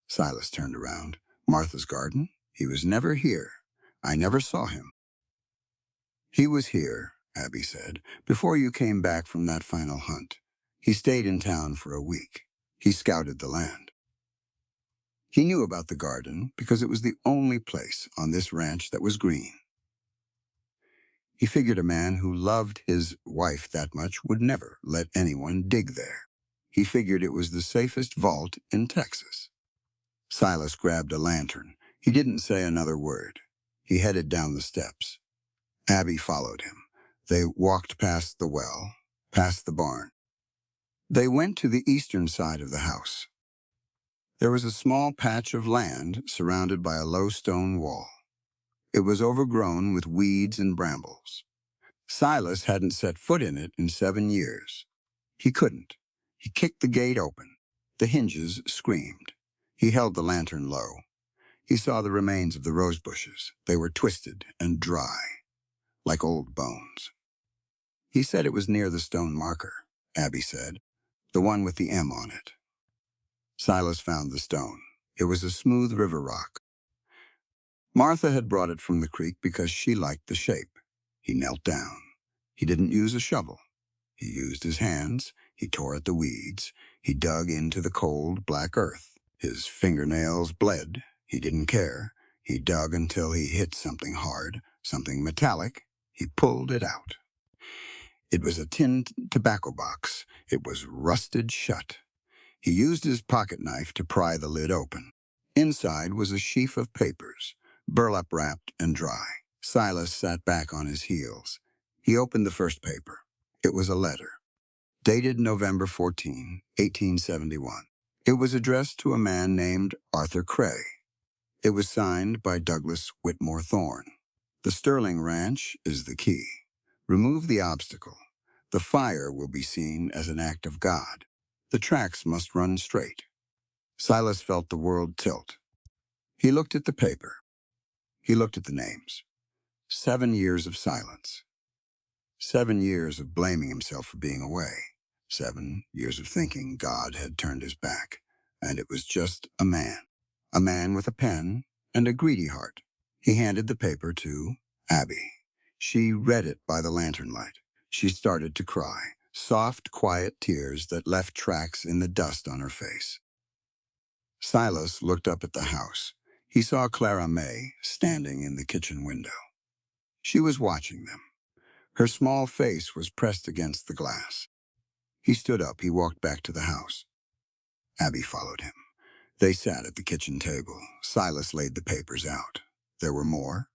Silas turned around. "Martha's garden? He was never here. I never saw him." "He was here," Abby said, "before you came back from that final hunt. He stayed in town for a week. He scouted the land. He knew about the garden because it was the only place on this ranch that was green. He figured a man who loved his wife that much would never let anyone dig there. He figured it was the safest vault in Texas. Silas grabbed a lantern. He didn't say another word. He headed down the steps. Abby followed him. They walked past the well, past the barn. They went to the eastern side of the house. There was a small patch of land surrounded by a low stone wall. It was overgrown with weeds and brambles. Silas hadn't set foot in it in 7 years. He couldn't. He kicked the gate open. The hinges screamed. He held the lantern low. He saw the remains of the rose bushes. They were twisted and dry, like old bones. He said it was near the stone marker, Abby said, the one with the M on it. Silas found the stone. It was a smooth river rock. Martha had brought it from the creek because she liked the shape. He knelt down. He didn't use a shovel. He used his hands. He tore at the weeds. He dug into the cold, black earth. His fingernails bled. He didn't care. He dug until he hit something hard, something metallic. He pulled it out. It was a tin tobacco box. It was rusted shut. He used his pocket knife to pry the lid open. Inside was a sheaf of papers, burlap wrapped and dry. Silas sat back on his heels. He opened the first paper. It was a letter, dated November 14, 1871. It was addressed to a man named Arthur Cray. It was signed by Douglas Whitmore Thorne. The Sterling Ranch is the key. Remove the obstacle. The fire will be seen as an act of God. The tracks must run straight. Silas felt the world tilt. He looked at the paper. He looked at the names. 7 years of silence. 7 years of blaming himself for being away. 7 years of thinking God had turned his back. And it was just a man with a pen and a greedy heart. He handed the paper to Abby. She read it by the lantern light. She started to cry, soft, quiet tears that left tracks in the dust on her face. Silas looked up at the house. He saw Clara May standing in the kitchen window. She was watching them. Her small face was pressed against the glass. He stood up. He walked back to the house. Abby followed him. They sat at the kitchen table. Silas laid the papers out. There were more.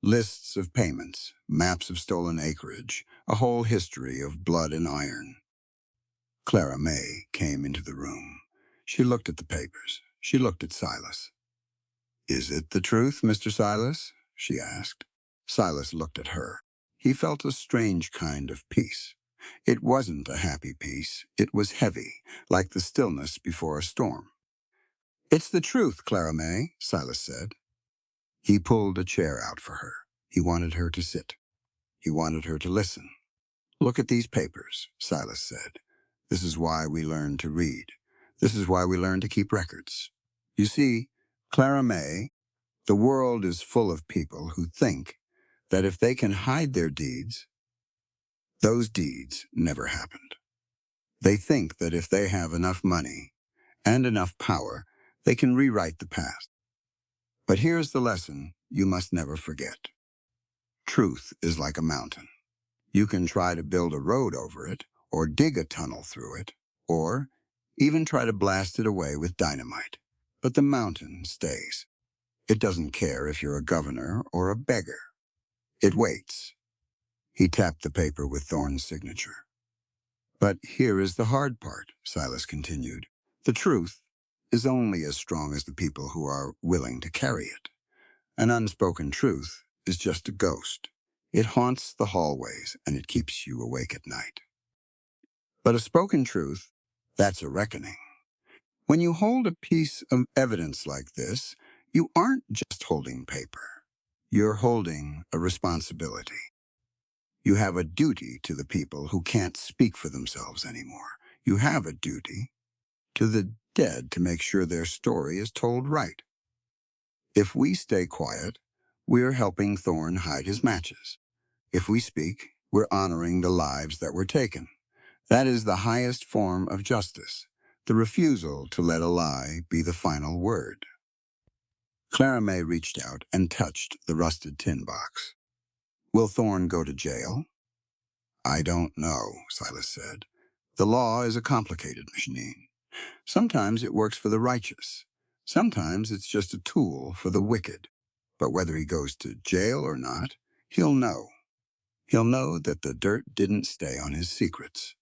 Lists of payments, maps of stolen acreage, a whole history of blood and iron. Clara May came into the room. She looked at the papers. She looked at Silas. "Is it the truth, Mr. Silas?" she asked. Silas looked at her. He felt a strange kind of peace. It wasn't a happy peace. It was heavy, like the stillness before a storm. "It's the truth, Clara May," Silas said. He pulled a chair out for her. He wanted her to sit. He wanted her to listen. "Look at these papers," Silas said. "This is why we learn to read. This is why we learn to keep records. You see, Clara May, the world is full of people who think that if they can hide their deeds, those deeds never happened. They think that if they have enough money and enough power, they can rewrite the past. But here's the lesson you must never forget. Truth is like a mountain. You can try to build a road over it, or dig a tunnel through it, or even try to blast it away with dynamite. But the mountain stays. It doesn't care if you're a governor or a beggar. It waits." He tapped the paper with Thorne's signature. "But here is the hard part," Silas continued. "The truth is only as strong as the people who are willing to carry it. An unspoken truth is just a ghost. It haunts the hallways and it keeps you awake at night. But a spoken truth, that's a reckoning. When you hold a piece of evidence like this, you aren't just holding paper. You're holding a responsibility. You have a duty to the people who can't speak for themselves anymore. You have a duty to the dead to make sure their story is told right. If we stay quiet, we're helping Thorne hide his matches. If we speak, we're honoring the lives that were taken. That is the highest form of justice, the refusal to let a lie be the final word." Clara May reached out and touched the rusted tin box. "Will Thorne go to jail?" "I don't know," Silas said. The law is a complicated machine. Sometimes it works for the righteous. Sometimes it's just a tool for the wicked. But whether he goes to jail or not, he'll know. He'll know that the dirt didn't stay on his secrets.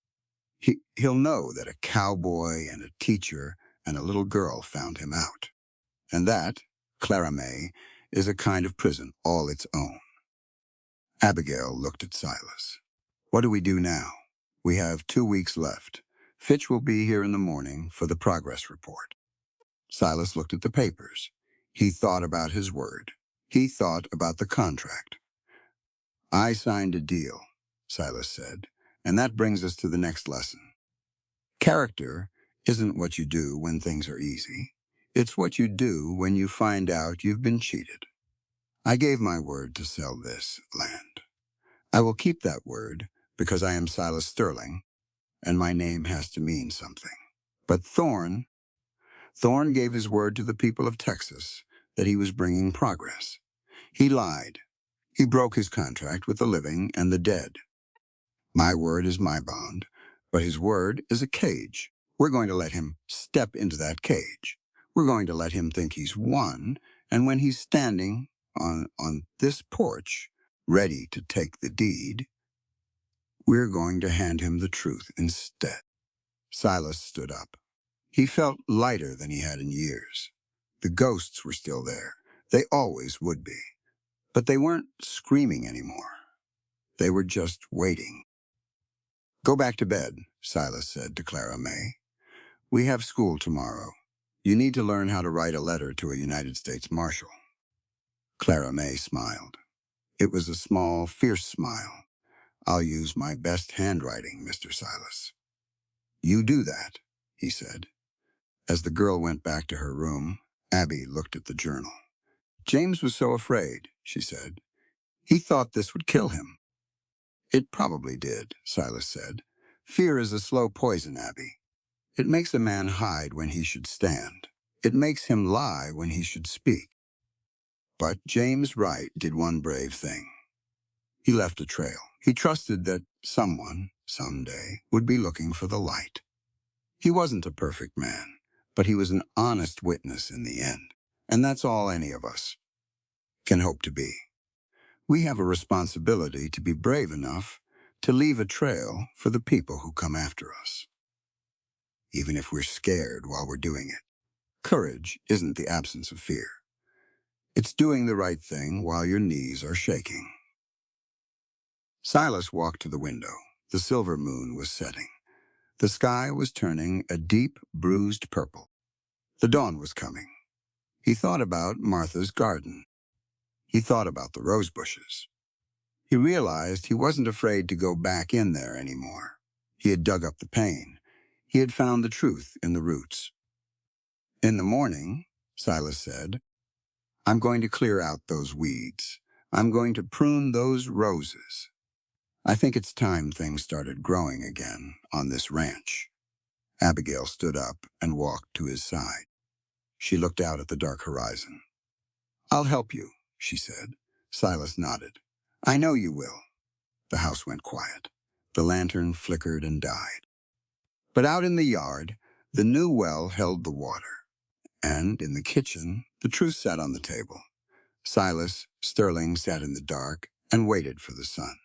He'll know that a cowboy and a teacher and a little girl found him out. And that, Clara May, is a kind of prison all its own. Abigail looked at Silas. What do we do now? We have 2 weeks left. Fitch will be here in the morning for the progress report. Silas looked at the papers. He thought about his word. He thought about the contract. I signed a deal, Silas said, and that brings us to the next lesson. Character isn't what you do when things are easy. It's what you do when you find out you've been cheated. I gave my word to sell this land. I will keep that word because I am Silas Sterling, and my name has to mean something. But Thorne gave his word to the people of Texas that he was bringing progress. He lied. He broke his contract with the living and the dead. My word is my bond, but his word is a cage. We're going to let him step into that cage. We're going to let him think he's won, and when he's standing on this porch, ready to take the deed, we're going to hand him the truth instead. Silas stood up. He felt lighter than he had in years. The ghosts were still there. They always would be. But they weren't screaming anymore. They were just waiting. Go back to bed, Silas said to Clara May. We have school tomorrow. You need to learn how to write a letter to a United States Marshal. Clara May smiled. It was a small, fierce smile. I'll use my best handwriting, Mr. Silas. You do that, he said. As the girl went back to her room, Abby looked at the journal. James was so afraid, she said. He thought this would kill him. It probably did, Silas said. Fear is a slow poison, Abby. It makes a man hide when he should stand. It makes him lie when he should speak. But James Wright did one brave thing. He left a trail. He trusted that someone, someday, would be looking for the light. He wasn't a perfect man, but he was an honest witness in the end. And that's all any of us can hope to be. We have a responsibility to be brave enough to leave a trail for the people who come after us, even if we're scared while we're doing it. Courage isn't the absence of fear. It's doing the right thing while your knees are shaking. Silas walked to the window. The silver moon was setting. The sky was turning a deep, bruised purple. The dawn was coming. He thought about Martha's garden. He thought about the rose bushes. He realized he wasn't afraid to go back in there anymore. He had dug up the pain. He had found the truth in the roots. In the morning, Silas said, I'm going to clear out those weeds. I'm going to prune those roses. I think it's time things started growing again on this ranch. Abigail stood up and walked to his side. She looked out at the dark horizon. I'll help you, she said. Silas nodded. I know you will. The house went quiet. The lantern flickered and died. But out in the yard, the new well held the water. And in the kitchen, the truth sat on the table. Silas Sterling sat in the dark and waited for the sun.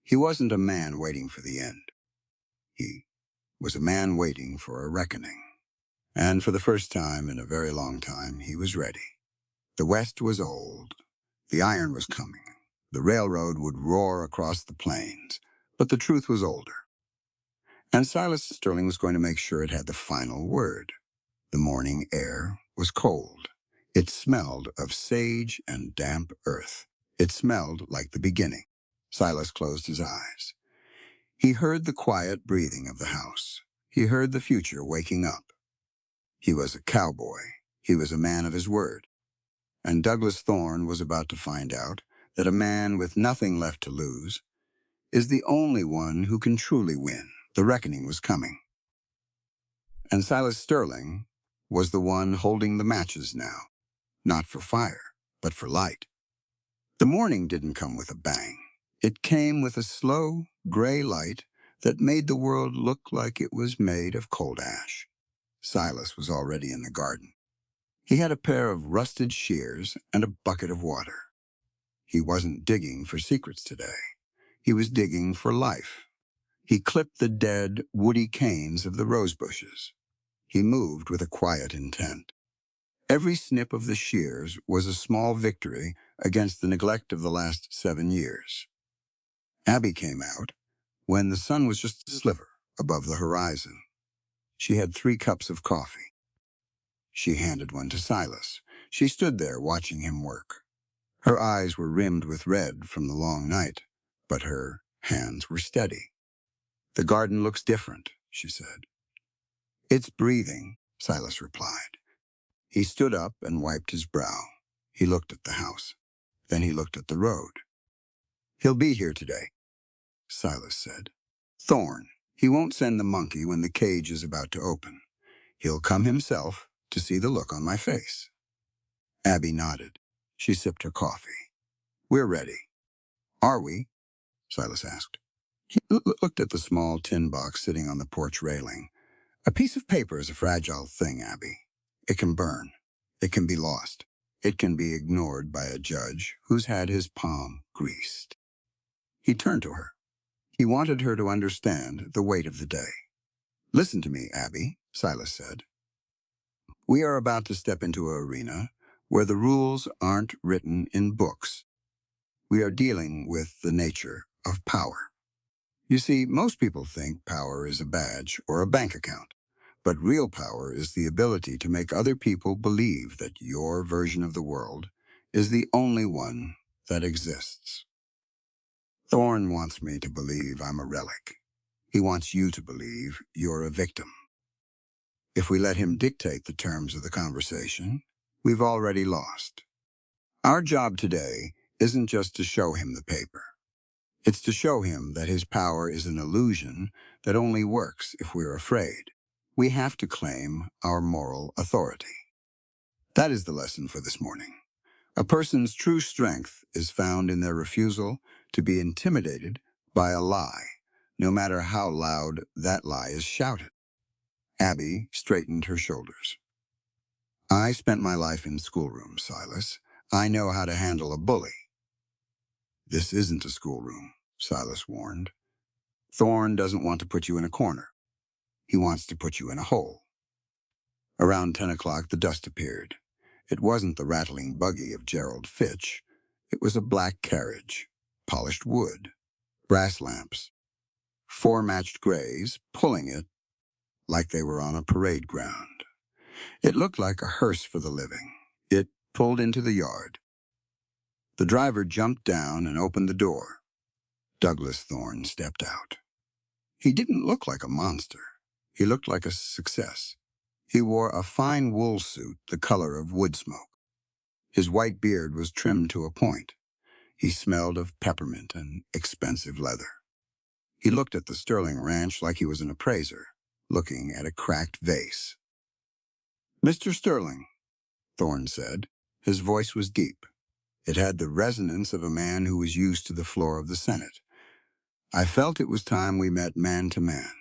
He wasn't a man waiting for the end. He was a man waiting for a reckoning. And for the first time in a very long time, he was ready. The West was old. The iron was coming. The railroad would roar across the plains. But the truth was older. And Silas Sterling was going to make sure it had the final word. The morning air was cold. It smelled of sage and damp earth. It smelled like the beginning. Silas closed his eyes. He heard the quiet breathing of the house. He heard the future waking up. He was a cowboy. He was a man of his word. And Douglas Thorne was about to find out that a man with nothing left to lose is the only one who can truly win. The reckoning was coming. And Silas Sterling was the one holding the matches now, not for fire, but for light. The morning didn't come with a bang. It came with a slow, gray light that made the world look like it was made of cold ash. Silas was already in the garden. He had a pair of rusted shears and a bucket of water. He wasn't digging for secrets today. He was digging for life. He clipped the dead, woody canes of the rose bushes. He moved with a quiet intent. Every snip of the shears was a small victory against the neglect of the last 7 years. Abby came out when the sun was just a sliver above the horizon. She had 3 cups of coffee. She handed one to Silas. She stood there watching him work. Her eyes were rimmed with red from the long night, but her hands were steady. "The garden looks different," she said. "It's breathing," Silas replied. He stood up and wiped his brow. He looked at the house. Then he looked at the road. "He'll be here today," Silas said. "Thorn. He won't send the monkey when the cage is about to open. He'll come himself to see the look on my face." Abby nodded. She sipped her coffee. "We're ready." "Are we?" Silas asked. He looked at the small tin box sitting on the porch railing. "A piece of paper is a fragile thing, Abby. It can burn. It can be lost. It can be ignored by a judge who's had his palm greased." He turned to her. He wanted her to understand the weight of the day. "Listen to me, Abby," Silas said. "We are about to step into an arena where the rules aren't written in books. We are dealing with the nature of power. You see, most people think power is a badge or a bank account, but real power is the ability to make other people believe that your version of the world is the only one that exists. Thorn wants me to believe I'm a relic. He wants you to believe you're a victim. If we let him dictate the terms of the conversation, we've already lost. Our job today isn't just to show him the paper. It's to show him that his power is an illusion that only works if we're afraid. We have to claim our moral authority. That is the lesson for this morning. A person's true strength is found in their refusal to be intimidated by a lie, no matter how loud that lie is shouted. Abby straightened her shoulders. "I spent my life in schoolrooms, Silas. I know how to handle a bully." "This isn't a schoolroom," Silas warned. "Thorn doesn't want to put you in a corner. He wants to put you in a hole." Around 10 o'clock, the dust appeared. It wasn't the rattling buggy of Gerald Fitch. It was a black carriage, polished wood, brass lamps, 4 matched grays pulling it like they were on a parade ground. It looked like a hearse for the living. It pulled into the yard. The driver jumped down and opened the door. Douglas Thorne stepped out. He didn't look like a monster. He looked like a success. He wore a fine wool suit the color of wood smoke. His white beard was trimmed to a point. He smelled of peppermint and expensive leather. He looked at the Sterling ranch like he was an appraiser, looking at a cracked vase. "Mr. Sterling," Thorne said. His voice was deep. It had the resonance of a man who was used to the floor of the Senate. "I felt it was time we met man to man.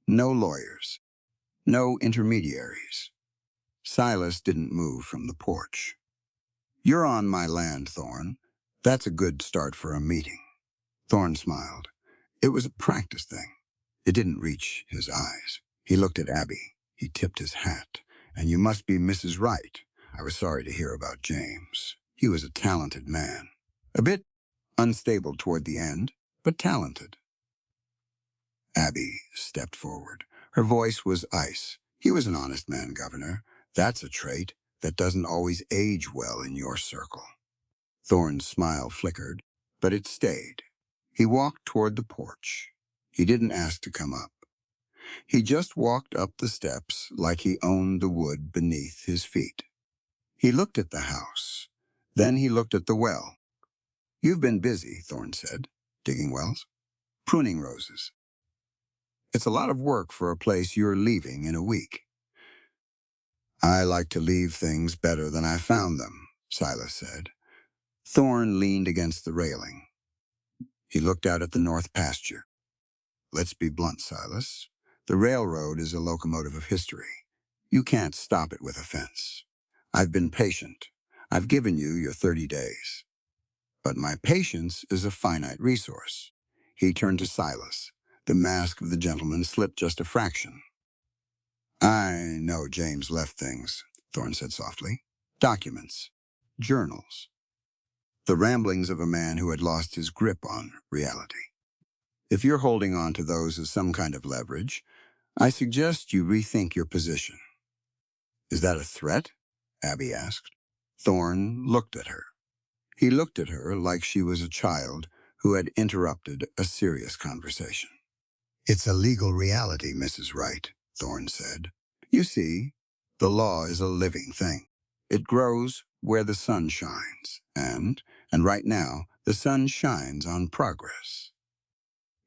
No lawyers. No intermediaries." Silas didn't move from the porch. "You're on my land, Thorne. That's a good start for a meeting." Thorne smiled. It was a practice thing. It didn't reach his eyes. He looked at Abby. He tipped his hat. "And you must be Mrs. Wright. I was sorry to hear about James. He was a talented man. A bit unstable toward the end, but talented." Abby stepped forward. Her voice was ice. "He was an honest man, Governor. That's a trait that doesn't always age well in your circle." Thorne's smile flickered, but it stayed. He walked toward the porch. He didn't ask to come up. He just walked up the steps like he owned the wood beneath his feet. He looked at the house. Then he looked at the well. "You've been busy," Thorne said. "Digging wells?" "Pruning roses." "It's a lot of work for a place you're leaving in a week." "I like to leave things better than I found them," Silas said. Thorne leaned against the railing. He looked out at the north pasture. Let's be blunt, Silas. The railroad is a locomotive of history. You can't stop it with a fence. I've been patient. I've given you your 30 days. But my patience is a finite resource. He turned to Silas. The mask of the gentleman slipped just a fraction. I know James left things, Thorne said softly. Documents. Journals. The ramblings of a man who had lost his grip on reality. If you're holding on to those as some kind of leverage, I suggest you rethink your position. Is that a threat? Abby asked. Thorne looked at her. He looked at her like she was a child who had interrupted a serious conversation. It's a legal reality, Mrs. Wright, Thorne said. You see, the law is a living thing. It grows where the sun shines, and right now, the sun shines on progress.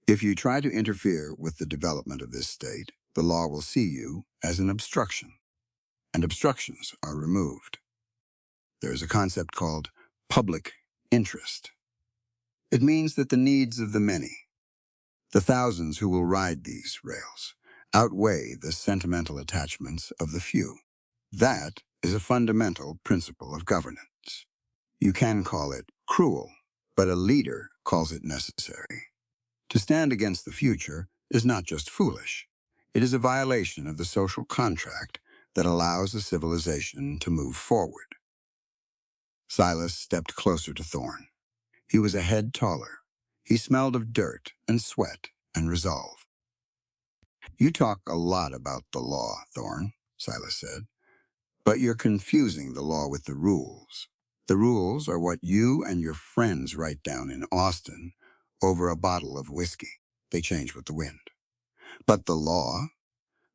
If you try to interfere with the development of this state, the law will see you as an obstruction, and obstructions are removed. There is a concept called public interest. It means that the needs of the many, the thousands who will ride these rails, outweigh the sentimental attachments of the few. That is a fundamental principle of governance. You can call it cruel, but a leader calls it necessary. To stand against the future is not just foolish. It is a violation of the social contract that allows a civilization to move forward. Silas stepped closer to Thorne. He was a head taller. He smelled of dirt and sweat and resolve. You talk a lot about the law, Thorne, Silas said, but you're confusing the law with the rules. The rules are what you and your friends write down in Austin over a bottle of whiskey. They change with the wind. But the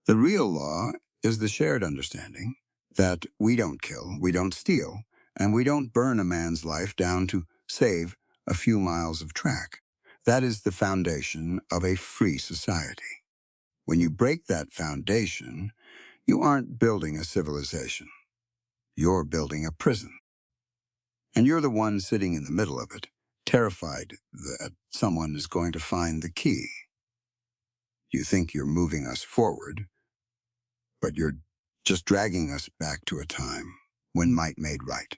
real law, is the shared understanding that we don't kill, we don't steal, and we don't burn a man's life down to save a few miles of track. That is the foundation of a free society. When you break that foundation, you aren't building a civilization. You're building a prison. And you're the one sitting in the middle of it, terrified that someone is going to find the key. You think you're moving us forward, but you're just dragging us back to a time when might made right.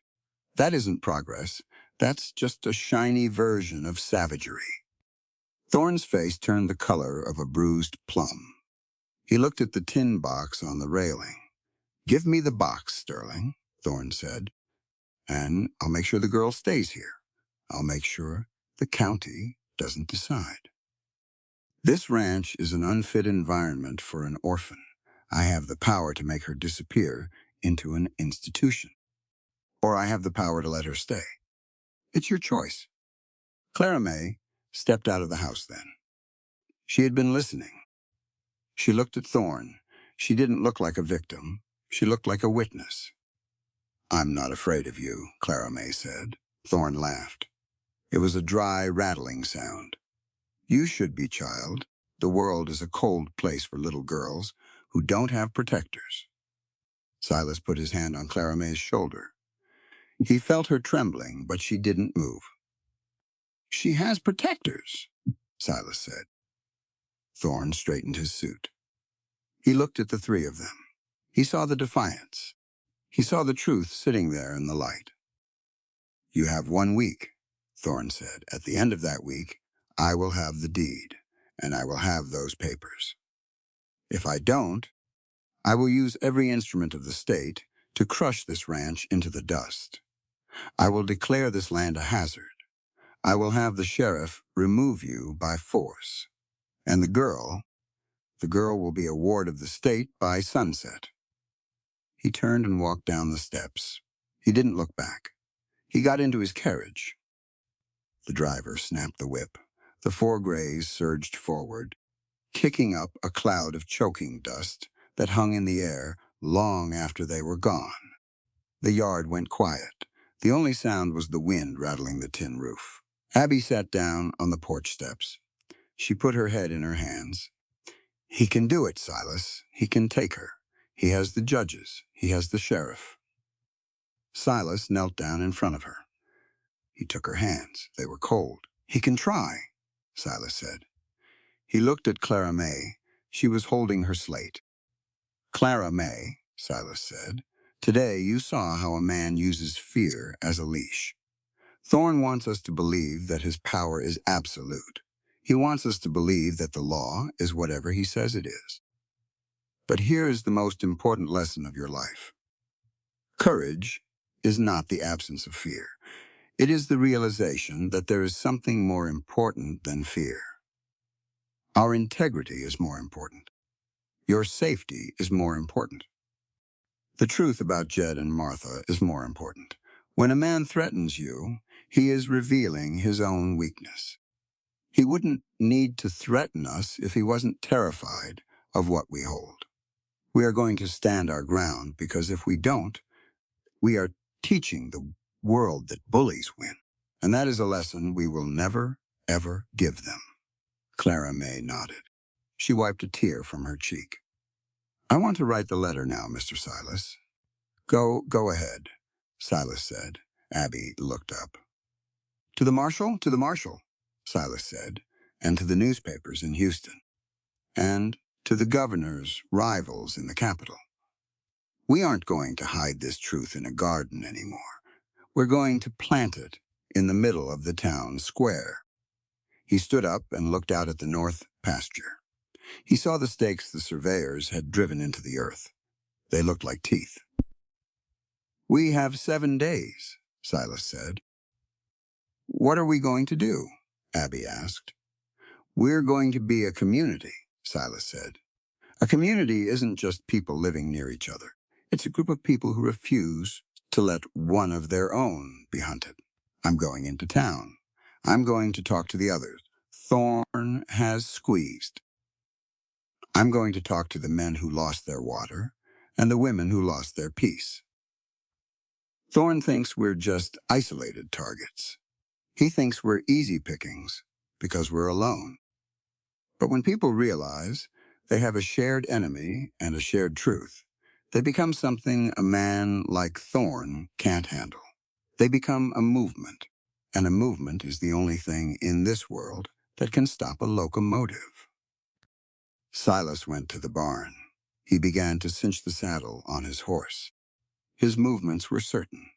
That isn't progress. That's just a shiny version of savagery. Thorne's face turned the color of a bruised plum. He looked at the tin box on the railing. Give me the box, Sterling, Thorne said, and I'll make sure the girl stays here. I'll make sure the county doesn't decide. This ranch is an unfit environment for an orphan. I have the power to make her disappear into an institution. Or I have the power to let her stay. It's your choice. Clara May stepped out of the house then. She had been listening. She looked at Thorne. She didn't look like a victim. She looked like a witness. I'm not afraid of you, Clara May said. Thorne laughed. It was a dry, rattling sound. You should be, child. The world is a cold place for little girls who don't have protectors. Silas put his hand on Clara May's shoulder. He felt her trembling, but she didn't move. She has protectors, Silas said. Thorne straightened his suit. He looked at the three of them. He saw the defiance. He saw the truth sitting there in the light. You have 1 week, Thorne said. At the end of that week, I will have the deed, and I will have those papers. If I don't, I will use every instrument of the state to crush this ranch into the dust. I will declare this land a hazard. I will have the sheriff remove you by force. And the girl will be a ward of the state by sunset. He turned and walked down the steps. He didn't look back. He got into his carriage. The driver snapped the whip. The 4 grays surged forward, kicking up a cloud of choking dust that hung in the air long after they were gone. The yard went quiet. The only sound was the wind rattling the tin roof. Abby sat down on the porch steps. She put her head in her hands. He can do it, Silas. He can take her. He has the judges. He has the sheriff. Silas knelt down in front of her. He took her hands. They were cold. He can try, Silas said. He looked at Clara May. She was holding her slate. "Clara May," Silas said, "today you saw how a man uses fear as a leash. Thorne wants us to believe that his power is absolute. He wants us to believe that the law is whatever he says it is. But here is the most important lesson of your life. Courage is not the absence of fear. It is the realization that there is something more important than fear. Our integrity is more important. Your safety is more important. The truth about Jed and Martha is more important. When a man threatens you, he is revealing his own weakness. He wouldn't need to threaten us if he wasn't terrified of what we hold. We are going to stand our ground because if we don't, we are teaching the world that bullies win. And that is a lesson we will never, ever give them." Clara May nodded. She wiped a tear from her cheek. "I want to write the letter now, Mr. Silas." Go ahead," Silas said. Abby looked up. "To the marshal, Silas said, "and to the newspapers in Houston, and to the governor's rivals in the capital. We aren't going to hide this truth in a garden anymore. We're going to plant it in the middle of the town square." He stood up and looked out at the north pasture. He saw the stakes the surveyors had driven into the earth. They looked like teeth. "We have 7 days," Silas said. "What are we going to do?" Abby asked. "We're going to be a community," Silas said. "A community isn't just people living near each other. It's a group of people who refuse to let one of their own be hunted. I'm going into town. I'm going to talk to the others. Thorne has squeezed. I'm going to talk to the men who lost their water and the women who lost their peace. Thorne thinks we're just isolated targets. He thinks we're easy pickings because we're alone. But when people realize they have a shared enemy and a shared truth, they become something a man like Thorne can't handle. They become a movement, and a movement is the only thing in this world that can stop a locomotive." Silas went to the barn. He began to cinch the saddle on his horse. His movements were certain.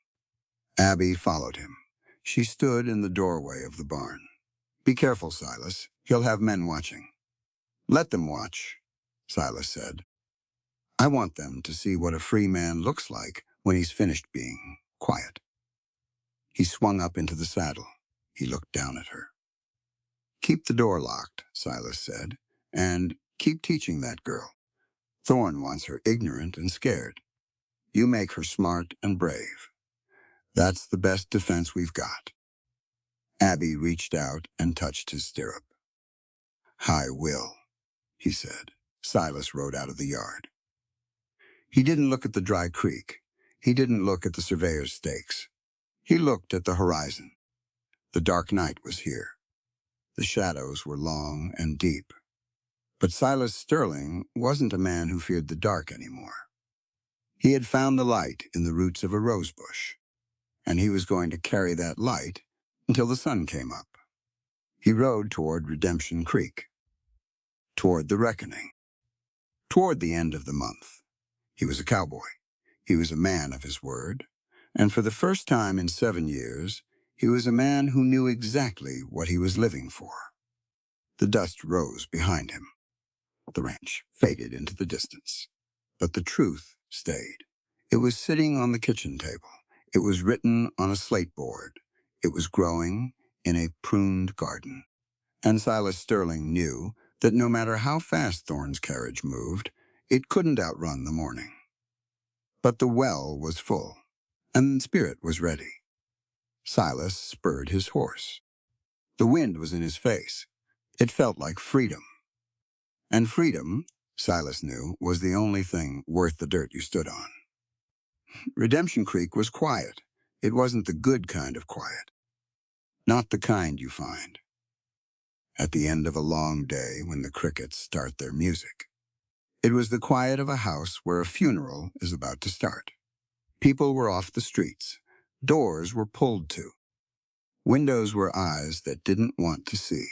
Abby followed him. She stood in the doorway of the barn. "Be careful, Silas. He'll have men watching." "Let them watch," Silas said. "I want them to see what a free man looks like when he's finished being quiet." He swung up into the saddle. He looked down at her. "Keep the door locked," Silas said, "and keep teaching that girl. Thorne wants her ignorant and scared. You make her smart and brave. That's the best defense we've got." Abby reached out and touched his stirrup. "I will," he said. Silas rode out of the yard. He didn't look at the dry creek. He didn't look at the surveyor's stakes. He looked at the horizon. The dark night was here. The shadows were long and deep. But Silas Sterling wasn't a man who feared the dark anymore. He had found the light in the roots of a rose bush, and he was going to carry that light until the sun came up. He rode toward Redemption Creek, toward the reckoning, toward the end of the month. He was a cowboy. He was a man of his word, and for the first time in 7 years, he was a man who knew exactly what he was living for. The dust rose behind him. The ranch faded into the distance. But the truth stayed. It was sitting on the kitchen table. It was written on a slate board. It was growing in a pruned garden. And Silas Sterling knew that no matter how fast Thorne's carriage moved, it couldn't outrun the morning. But the well was full, and Spirit was ready. Silas spurred his horse. The wind was in his face. It felt like freedom. And freedom, Silas knew, was the only thing worth the dirt you stood on. Redemption Creek was quiet. It wasn't the good kind of quiet. Not the kind you find at the end of a long day when the crickets start their music. It was the quiet of a house where a funeral is about to start. People were off the streets. Doors were pulled to. Windows were eyes that didn't want to see.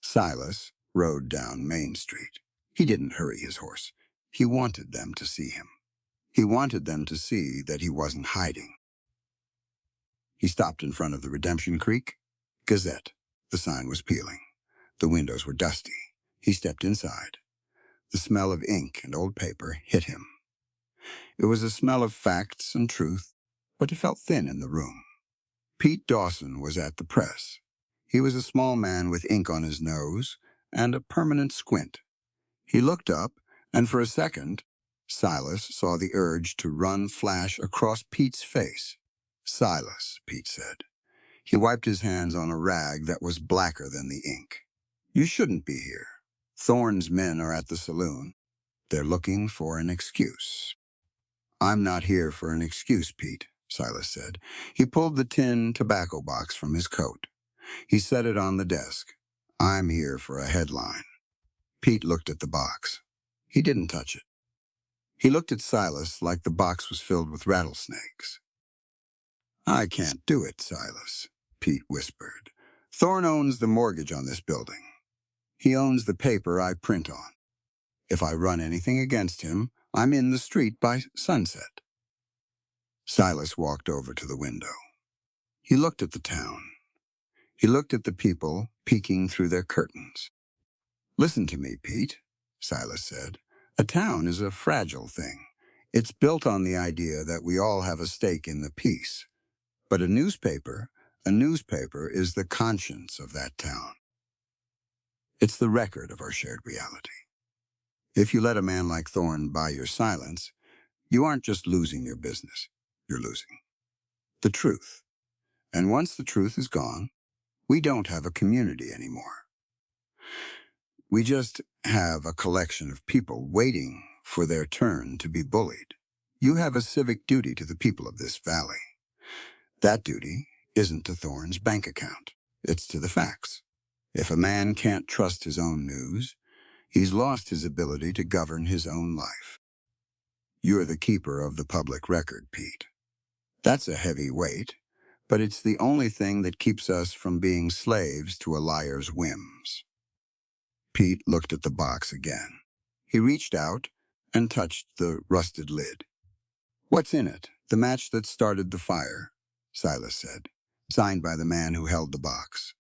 Silas rode down Main Street. He didn't hurry his horse. He wanted them to see him. He wanted them to see that he wasn't hiding. He stopped in front of the Redemption Creek Gazette. The sign was peeling. The windows were dusty. He stepped inside. The smell of ink and old paper hit him. It was a smell of facts and truth, but it felt thin in the room. Pete Dawson was at the press. He was a small man with ink on his nose and a permanent squint. He looked up, and for a second, Silas saw the urge to run flash across Pete's face. "Silas," Pete said. He wiped his hands on a rag that was blacker than the ink. "You shouldn't be here. Thorne's men are at the saloon. They're looking for an excuse." "I'm not here for an excuse, Pete," Silas said. He pulled the tin tobacco box from his coat. He set it on the desk. "I'm here for a headline." Pete looked at the box. He didn't touch it. He looked at Silas like the box was filled with rattlesnakes. "I can't do it, Silas," Pete whispered. "Thorne owns the mortgage on this building. He owns the paper I print on. If I run anything against him, I'm in the street by sunset." Silas walked over to the window. He looked at the town. He looked at the people peeking through their curtains. "Listen to me, Pete," Silas said. "A town is a fragile thing. It's built on the idea that we all have a stake in the peace. But a newspaper is the conscience of that town. It's the record of our shared reality. If you let a man like Thorne buy your silence, you aren't just losing your business. You're losing the truth. And once the truth is gone, we don't have a community anymore. We just have a collection of people waiting for their turn to be bullied. You have a civic duty to the people of this valley. That duty isn't to Thorne's bank account. It's to the facts. If a man can't trust his own news, he's lost his ability to govern his own life. You're the keeper of the public record, Pete. That's a heavy weight, but it's the only thing that keeps us from being slaves to a liar's whims." Pete looked at the box again. He reached out and touched the rusted lid. "What's in it? The match that started the fire," Silas said, signed by the man who held the box.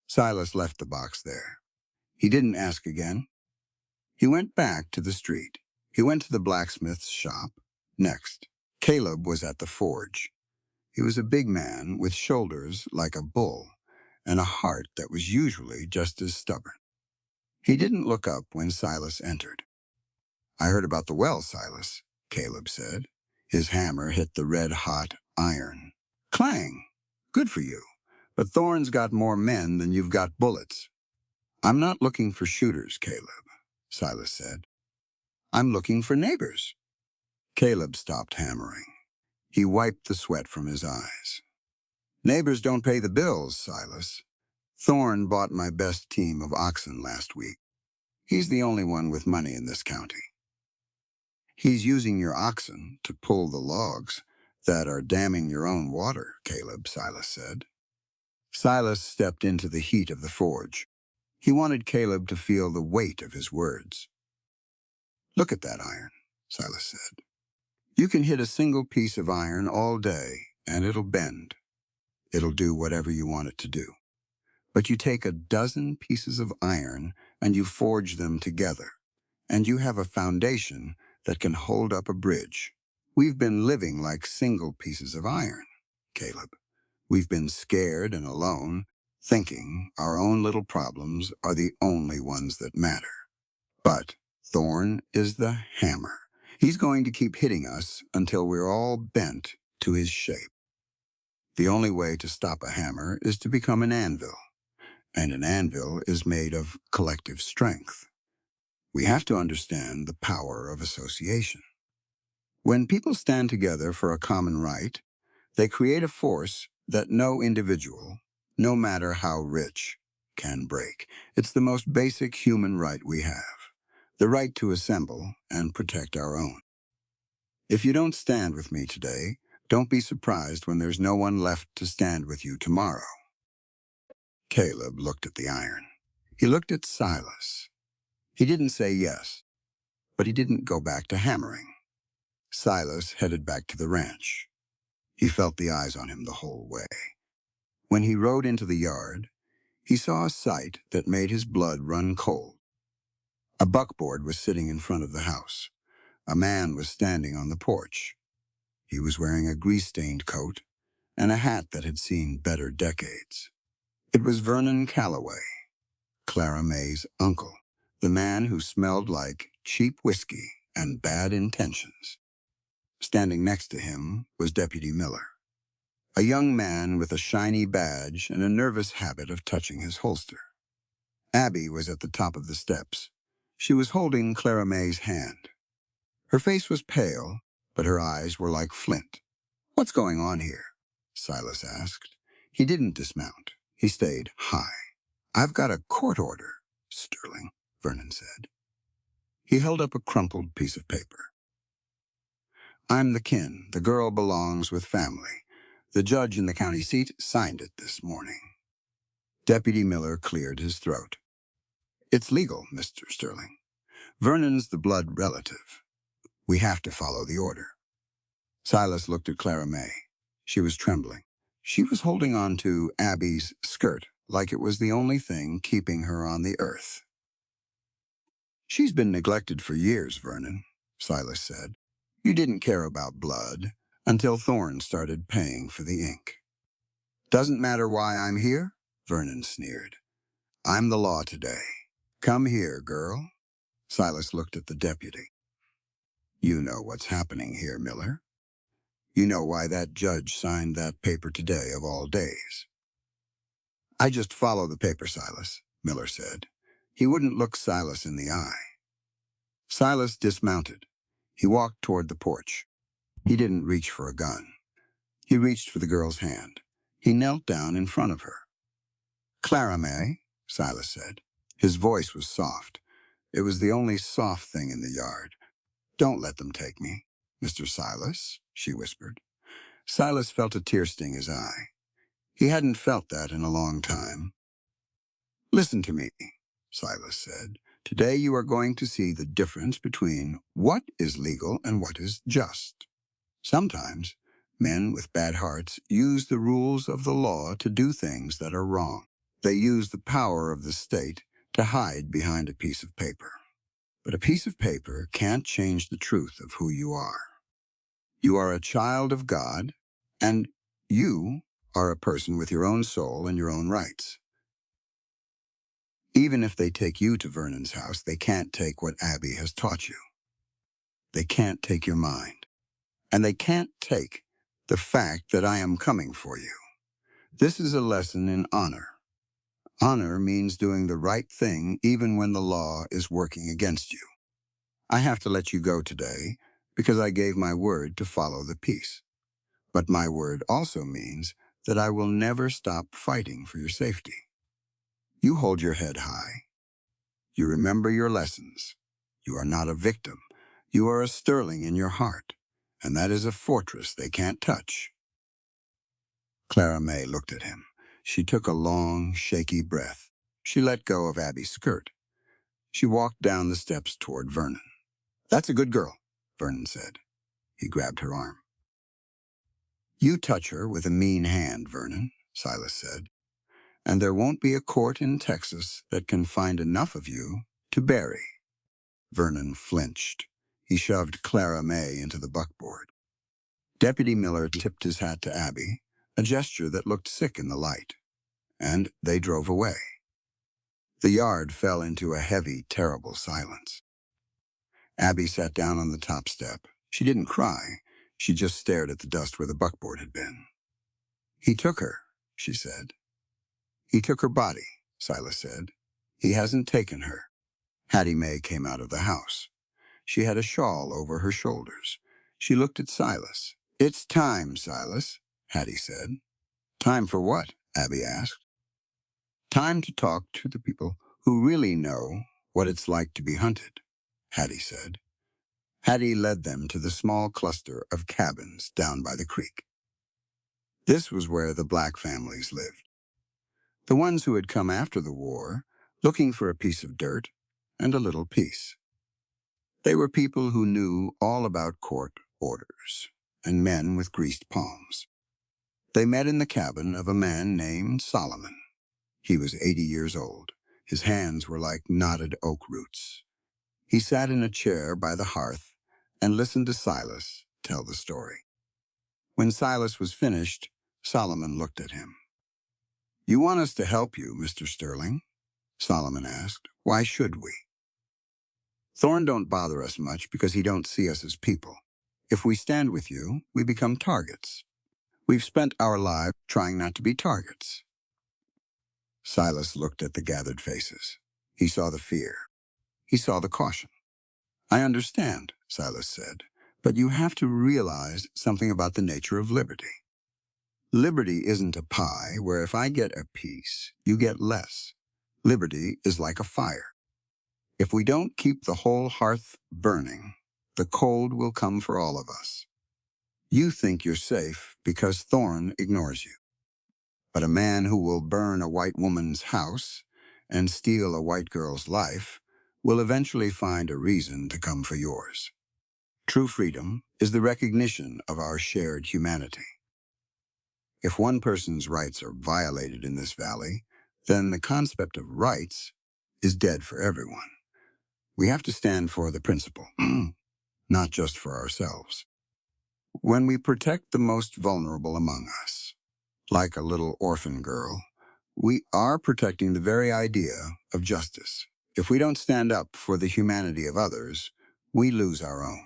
Silas left the box there. He didn't ask again. He went back to the street. He went to the blacksmith's shop. Next, Caleb was at the forge. He was a big man with shoulders like a bull and a heart that was usually just as stubborn. He didn't look up when Silas entered. "I heard about the well, Silas," Caleb said. His hammer hit the red-hot iron. Clang! "Good for you. But Thorne's got more men than you've got bullets." "I'm not looking for shooters, Caleb," Silas said. "I'm looking for neighbors." Caleb stopped hammering. He wiped the sweat from his eyes. "Neighbors don't pay the bills, Silas. Thorne bought my best team of oxen last week. He's the only one with money in this county." "He's using your oxen to pull the logs that are damming your own water, Caleb," Silas said. Silas stepped into the heat of the forge. He wanted Caleb to feel the weight of his words. "Look at that iron," Silas said. "You can hit a single piece of iron all day, and it'll bend. It'll do whatever you want it to do. But you take a dozen pieces of iron and you forge them together, and you have a foundation that can hold up a bridge. We've been living like single pieces of iron, Caleb. We've been scared and alone, thinking our own little problems are the only ones that matter. But Thorne is the hammer. He's going to keep hitting us until we're all bent to his shape. The only way to stop a hammer is to become an anvil, and an anvil is made of collective strength. We have to understand the power of association. When people stand together for a common right, they create a force that no individual, no matter how rich, can break. It's the most basic human right we have, the right to assemble and protect our own. If you don't stand with me today, don't be surprised when there's no one left to stand with you tomorrow." Caleb looked at the iron. He looked at Silas. He didn't say yes, but he didn't go back to hammering. Silas headed back to the ranch. He felt the eyes on him the whole way. When he rode into the yard, he saw a sight that made his blood run cold. A buckboard was sitting in front of the house. A man was standing on the porch. He was wearing a grease-stained coat and a hat that had seen better decades. It was Vernon Calloway, Clara May's uncle, the man who smelled like cheap whiskey and bad intentions. Standing next to him was Deputy Miller, a young man with a shiny badge and a nervous habit of touching his holster. Abby was at the top of the steps. She was holding Clara May's hand. Her face was pale, but her eyes were like flint. "What's going on here?" Silas asked. He didn't dismount. He stayed high. "I've got a court order, Sterling," Vernon said. He held up a crumpled piece of paper. "I'm the kin. The girl belongs with family. The judge in the county seat signed it this morning." Deputy Miller cleared his throat. "It's legal, Mr. Sterling. Vernon's the blood relative. We have to follow the order." Silas looked at Clara May. She was trembling. She was holding on to Abby's skirt like it was the only thing keeping her on the earth. "She's been neglected for years, Vernon," Silas said. "You didn't care about blood until Thorne started paying for the ink." "Doesn't matter why I'm here?" Vernon sneered. "I'm the law today. Come here, girl." Silas looked at the deputy. "You know what's happening here, Miller. You know why that judge signed that paper today of all days." "I just follow the paper, Silas," Miller said. He wouldn't look Silas in the eye. Silas dismounted. He walked toward the porch. He didn't reach for a gun. He reached for the girl's hand. He knelt down in front of her. "Clara May," Silas said. His voice was soft. It was the only soft thing in the yard. "Don't let them take me, Mr. Silas," she whispered. Silas felt a tear sting his eye. He hadn't felt that in a long time. "Listen to me," Silas said. "Today you are going to see the difference between what is legal and what is just. Sometimes men with bad hearts use the rules of the law to do things that are wrong. They use the power of the state to hide behind a piece of paper. But a piece of paper can't change the truth of who you are. You are a child of God, and you are a person with your own soul and your own rights. Even if they take you to Vernon's house, they can't take what Abby has taught you. They can't take your mind. And they can't take the fact that I am coming for you. This is a lesson in honor. Honor means doing the right thing even when the law is working against you. I have to let you go today because I gave my word to follow the peace. But my word also means that I will never stop fighting for your safety. You hold your head high. You remember your lessons. You are not a victim. You are a Sterling in your heart, and that is a fortress they can't touch." Clara May looked at him. She took a long, shaky breath. She let go of Abby's skirt. She walked down the steps toward Vernon. "That's a good girl," Vernon said. He grabbed her arm. "You touch her with a mean hand, Vernon," Silas said, "and there won't be a court in Texas that can find enough of you to bury." Vernon flinched. He shoved Clara May into the buckboard. Deputy Miller tipped his hat to Abby, a gesture that looked sick in the light, and they drove away. The yard fell into a heavy, terrible silence. Abby sat down on the top step. She didn't cry. She just stared at the dust where the buckboard had been. "He took her," she said. "He took her body," Silas said. "He hasn't taken her." Hattie Mae came out of the house. She had a shawl over her shoulders. She looked at Silas. "It's time, Silas," Hattie said. "Time for what?" Abby asked. "Time to talk to the people who really know what it's like to be hunted," Hattie said. Hattie led them to the small cluster of cabins down by the creek. This was where the black families lived. The ones who had come after the war looking for a piece of dirt and a little peace. They were people who knew all about court orders and men with greased palms. They met in the cabin of a man named Solomon. He was 80 years old. His hands were like knotted oak roots. He sat in a chair by the hearth and listened to Silas tell the story. When Silas was finished, Solomon looked at him. "You want us to help you, Mr. Sterling?" Solomon asked. "Why should we?" "Thorn don't bother us much because he don't see us as people. If we stand with you, we become targets. We've spent our lives trying not to be targets." Silas looked at the gathered faces. He saw the fear. He saw the caution. "I understand," Silas said, "but you have to realize something about the nature of liberty. Liberty isn't a pie where if I get a piece, you get less. Liberty is like a fire. If we don't keep the whole hearth burning, the cold will come for all of us. You think you're safe because Thorn ignores you. But a man who will burn a white woman's house and steal a white girl's life will eventually find a reason to come for yours. True freedom is the recognition of our shared humanity. If one person's rights are violated in this valley, then the concept of rights is dead for everyone. We have to stand for the principle, not just for ourselves. When we protect the most vulnerable among us, like a little orphan girl, we are protecting the very idea of justice. If we don't stand up for the humanity of others, we lose our own.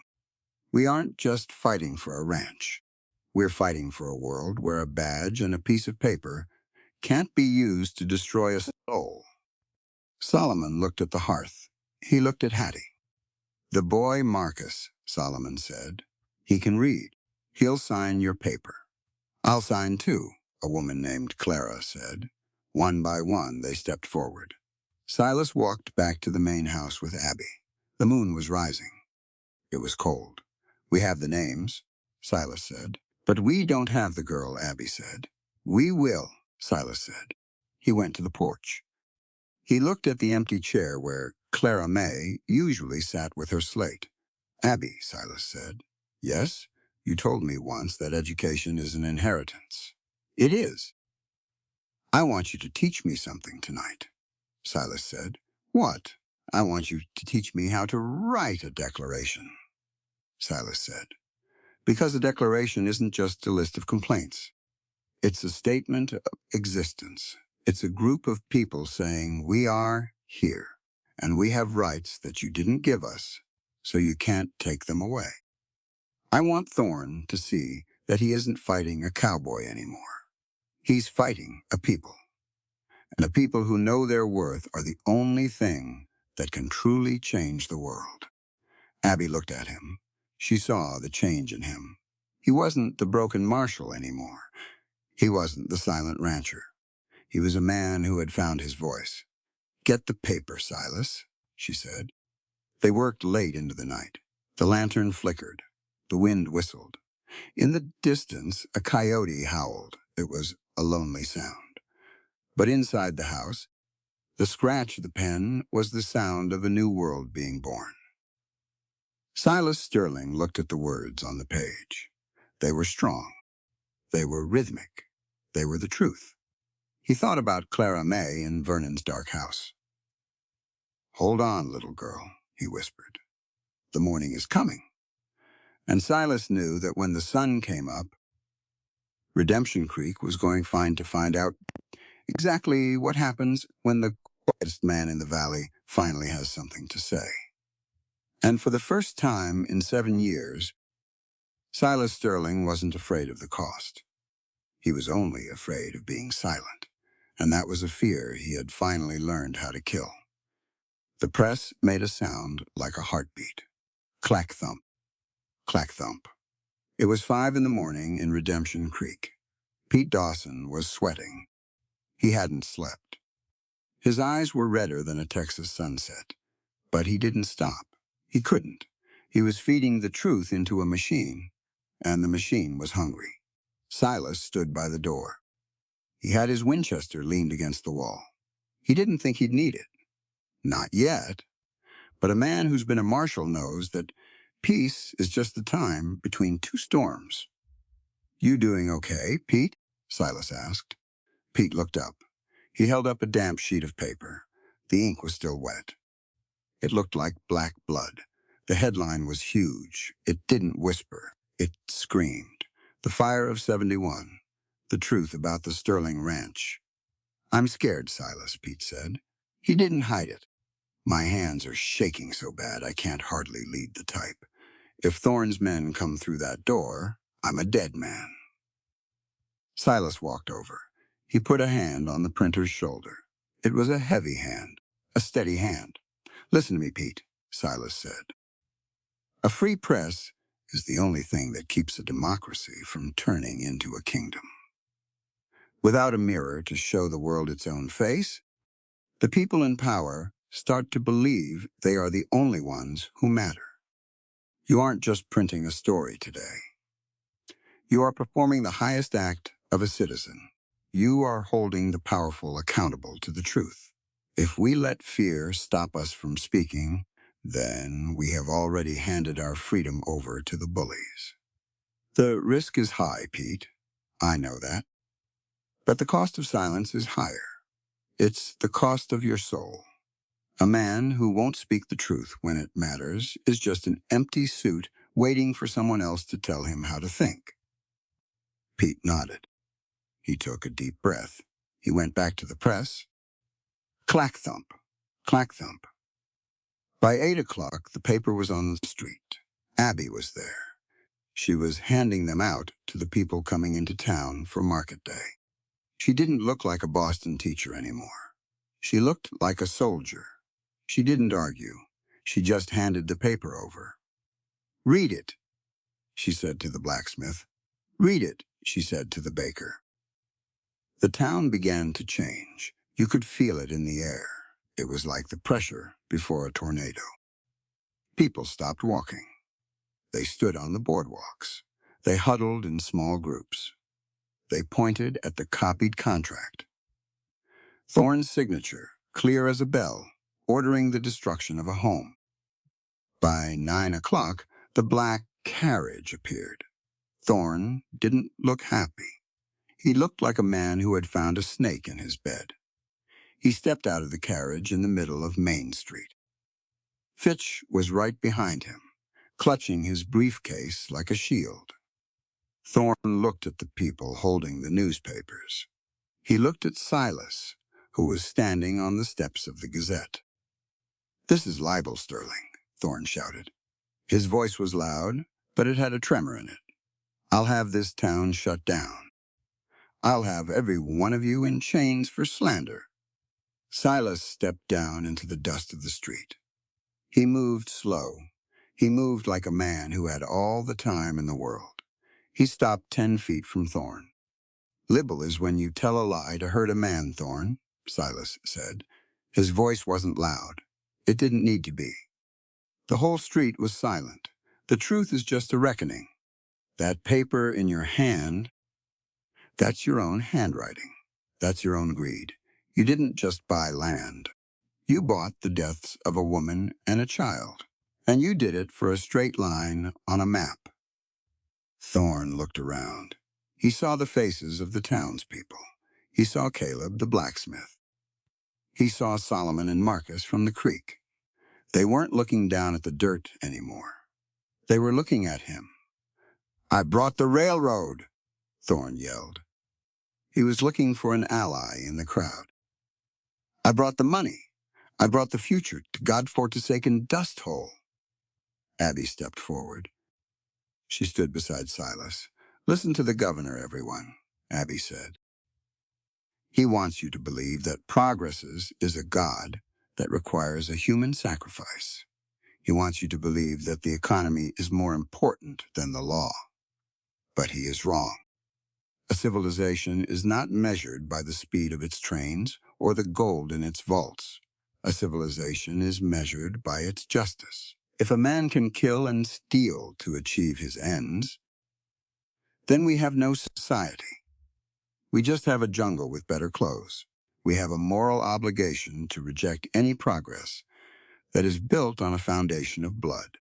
We aren't just fighting for a ranch. We're fighting for a world where a badge and a piece of paper can't be used to destroy a soul. Solomon looked at the hearth. He looked at Hattie. "The boy Marcus," Solomon said. "He can read. He'll sign your paper." "I'll sign too," a woman named Clara said. One by one, they stepped forward. Silas walked back to the main house with Abby. The moon was rising. It was cold. "We have the names," Silas said. "But we don't have the girl," Abby said. "We will," Silas said. He went to the porch. He looked at the empty chair where Clara May usually sat with her slate. "Abby," Silas said. "Yes? You told me once that education is an inheritance." "It is." "I want you to teach me something tonight," Silas said. "What?" "I want you to teach me how to write a declaration," Silas said. "Because a declaration isn't just a list of complaints. It's a statement of existence. It's a group of people saying, we are here, and we have rights that you didn't give us, so you can't take them away. I want Thorn to see that he isn't fighting a cowboy anymore. He's fighting a people. And the people who know their worth are the only thing that can truly change the world." Abby looked at him. She saw the change in him. He wasn't the broken marshal anymore. He wasn't the silent rancher. He was a man who had found his voice. "Get the paper, Silas," she said. They worked late into the night. The lantern flickered. The wind whistled. In the distance, a coyote howled. It was a lonely sound. But inside the house, the scratch of the pen was the sound of a new world being born. Silas Sterling looked at the words on the page. They were strong. They were rhythmic. They were the truth. He thought about Clara May in Vernon's dark house. "Hold on, little girl," he whispered. "The morning is coming." And Silas knew that when the sun came up, Redemption Creek was going to find out exactly what happens when the quietest man in the valley finally has something to say. And for the first time in 7 years, Silas Sterling wasn't afraid of the cost. He was only afraid of being silent, and that was a fear he had finally learned how to kill. The press made a sound like a heartbeat. Clack thump, clack thump. It was 5 in the morning in Redemption Creek. Pete Dawson was sweating. He hadn't slept. His eyes were redder than a Texas sunset. But he didn't stop. He couldn't. He was feeding the truth into a machine, and the machine was hungry. Silas stood by the door. He had his Winchester leaned against the wall. He didn't think he'd need it. Not yet, but a man who's been a marshal knows that peace is just the time between two storms. You doing okay, Pete? Silas asked. Pete looked up. He held up a damp sheet of paper. The ink was still wet. It looked like black blood. The headline was huge. It didn't whisper. It screamed. The Fire of 71. The truth about the Sterling Ranch. I'm scared, Silas, Pete said. He didn't hide it. My hands are shaking so bad I can't hardly lead the type. If Thorne's men come through that door, I'm a dead man. Silas walked over. He put a hand on the printer's shoulder. It was a heavy hand, a steady hand. Listen to me, Pete, Silas said. A free press is the only thing that keeps a democracy from turning into a kingdom. Without a mirror to show the world its own face, the people in power start to believe they are the only ones who matter. You aren't just printing a story today. You are performing the highest act of a citizen. You are holding the powerful accountable to the truth. If we let fear stop us from speaking, then we have already handed our freedom over to the bullies. The risk is high, Pete. I know that. But the cost of silence is higher. It's the cost of your soul. A man who won't speak the truth when it matters is just an empty suit waiting for someone else to tell him how to think. Pete nodded. He took a deep breath. He went back to the press. Clack thump, clack thump. By 8 o'clock, the paper was on the street. Abby was there. She was handing them out to the people coming into town for market day. She didn't look like a Boston teacher anymore. She looked like a soldier. She didn't argue. She just handed the paper over. Read it, she said to the blacksmith. Read it, she said to the baker. The town began to change. You could feel it in the air. It was like the pressure before a tornado. People stopped walking. They stood on the boardwalks. They huddled in small groups. They pointed at the copied contract. Thorne's signature, clear as a bell, ordering the destruction of a home. By 9 o'clock, the black carriage appeared. Thorne didn't look happy. He looked like a man who had found a snake in his bed. He stepped out of the carriage in the middle of Main Street. Fitch was right behind him, clutching his briefcase like a shield. Thorne looked at the people holding the newspapers. He looked at Silas, who was standing on the steps of the Gazette. This is libel, Sterling, Thorne shouted. His voice was loud, but it had a tremor in it. I'll have this town shut down. I'll have every one of you in chains for slander. Silas stepped down into the dust of the street. He moved slow. He moved like a man who had all the time in the world. He stopped 10 feet from Thorne. Libel is when you tell a lie to hurt a man, Thorne, Silas said. His voice wasn't loud. It didn't need to be. The whole street was silent. The truth is just a reckoning. That paper in your hand, that's your own handwriting. That's your own greed. You didn't just buy land. You bought the deaths of a woman and a child. And you did it for a straight line on a map. Thorne looked around. He saw the faces of the townspeople. He saw Caleb, the blacksmith. He saw Solomon and Marcus from the creek. They weren't looking down at the dirt anymore. They were looking at him. I brought the railroad, Thorne yelled. He was looking for an ally in the crowd. I brought the money. I brought the future to God-forsaken dust hole. Abby stepped forward. She stood beside Silas. Listen to the governor, everyone, Abby said. He wants you to believe that progress is a God that requires a human sacrifice. He wants you to believe that the economy is more important than the law. But he is wrong. A civilization is not measured by the speed of its trains or the gold in its vaults. A civilization is measured by its justice. If a man can kill and steal to achieve his ends, then we have no society. We just have a jungle with better clothes. We have a moral obligation to reject any progress that is built on a foundation of blood.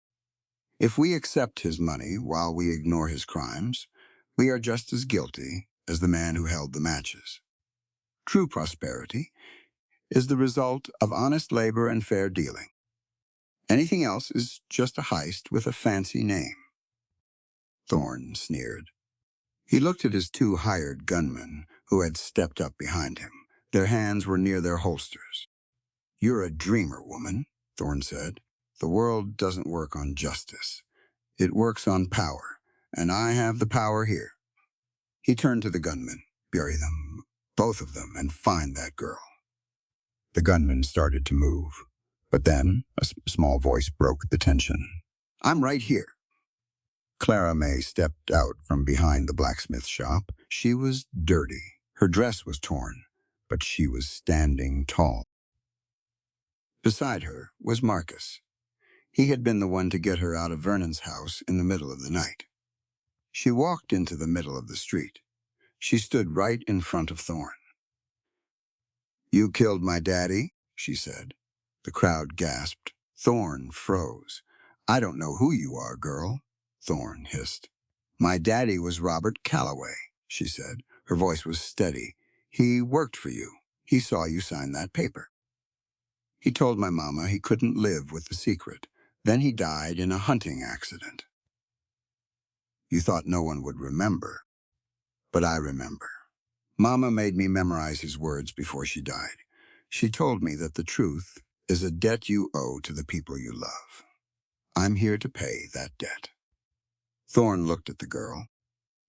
If we accept his money while we ignore his crimes, we are just as guilty as the man who held the matches. True prosperity is the result of honest labor and fair dealing. Anything else is just a heist with a fancy name. Thorne sneered. He looked at his two hired gunmen who had stepped up behind him. Their hands were near their holsters. "You're a dreamer, woman," Thorne said. "The world doesn't work on justice. It works on power, and I have the power here." He turned to the gunmen. "Bury them, both of them, and find that girl." The gunmen started to move, but then a small voice broke the tension. "I'm right here." Clara May stepped out from behind the blacksmith shop. She was dirty. Her dress was torn, but she was standing tall. Beside her was Marcus. He had been the one to get her out of Vernon's house in the middle of the night. She walked into the middle of the street. She stood right in front of Thorne. "You killed my daddy," she said. The crowd gasped. Thorne froze. "I don't know who you are, girl," Thorne hissed. "My daddy was Robert Calloway," she said. Her voice was steady. "He worked for you. He saw you sign that paper. He told my mama he couldn't live with the secret. Then he died in a hunting accident. You thought no one would remember, but I remember. Mama made me memorize his words before she died. She told me that the truth is a debt you owe to the people you love. I'm here to pay that debt." Thorne looked at the girl.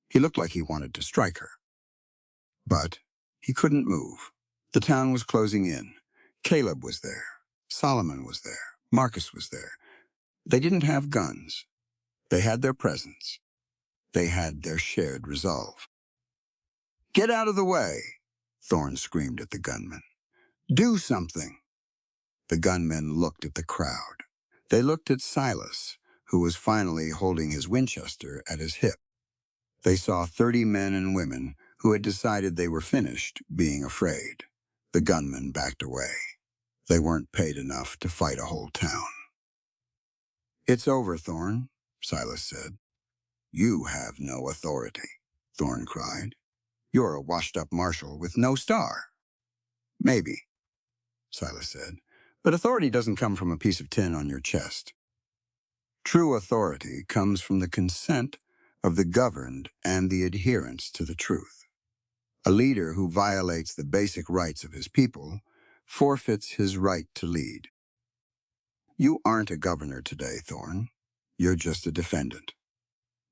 He looked like he wanted to strike her. But he couldn't move. The town was closing in. Caleb was there. Solomon was there. Marcus was there. They didn't have guns. They had their presence. They had their shared resolve. "Get out of the way," Thorne screamed at the gunmen. "Do something." The gunmen looked at the crowd. They looked at Silas, who was finally holding his Winchester at his hip. They saw 30 men and women who had decided they were finished being afraid. The gunmen backed away. They weren't paid enough to fight a whole town. "It's over, Thorne," Silas said. "You have no authority," Thorne cried. "You're a washed-up marshal with no star." "Maybe," Silas said, "but authority doesn't come from a piece of tin on your chest. True authority comes from the consent of the governed and the adherence to the truth. A leader who violates the basic rights of his people forfeits his right to lead. You aren't a governor today, Thorne. You're just a defendant.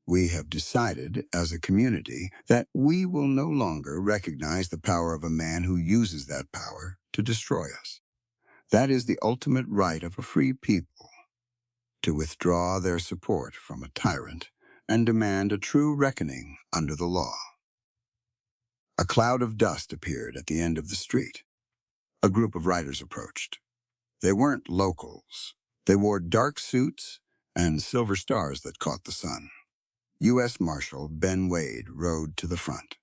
We have decided as a community that we will no longer recognize the power of a man who uses that power to destroy us. That is the ultimate right of a free people, to withdraw their support from a tyrant and demand a true reckoning under the law." A cloud of dust appeared at the end of the street. A group of riders approached. They weren't locals. They wore dark suits and silver stars that caught the sun. U.S. Marshal Ben Wade rode to the front.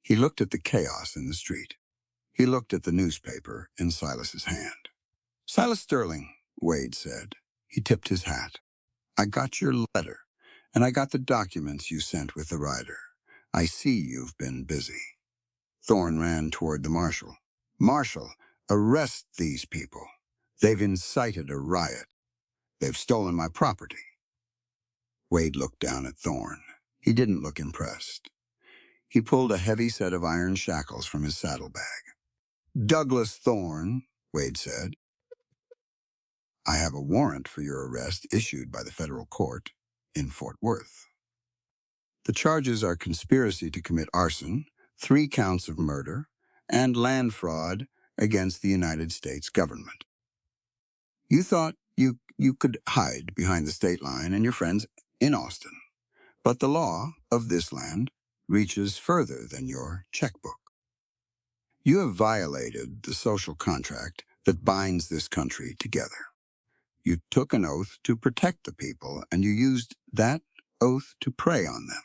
He looked at the chaos in the street. He looked at the newspaper in Silas's hand. "Silas Sterling," Wade said. He tipped his hat. "I got your letter, and I got the documents you sent with the rider. I see you've been busy." Thorne ran toward the marshal. "Marshal, arrest these people. They've incited a riot. They've stolen my property." Wade looked down at Thorne. He didn't look impressed. He pulled a heavy set of iron shackles from his saddlebag. "Douglas Thorne," Wade said, "I have a warrant for your arrest issued by the federal court in Fort Worth. The charges are conspiracy to commit arson, 3 counts of murder, and land fraud against the United States government. You thought you could hide behind the state line and your friends in Austin, but the law of this land reaches further than your checkbook. You have violated the social contract that binds this country together. You took an oath to protect the people, and you used that oath to prey on them.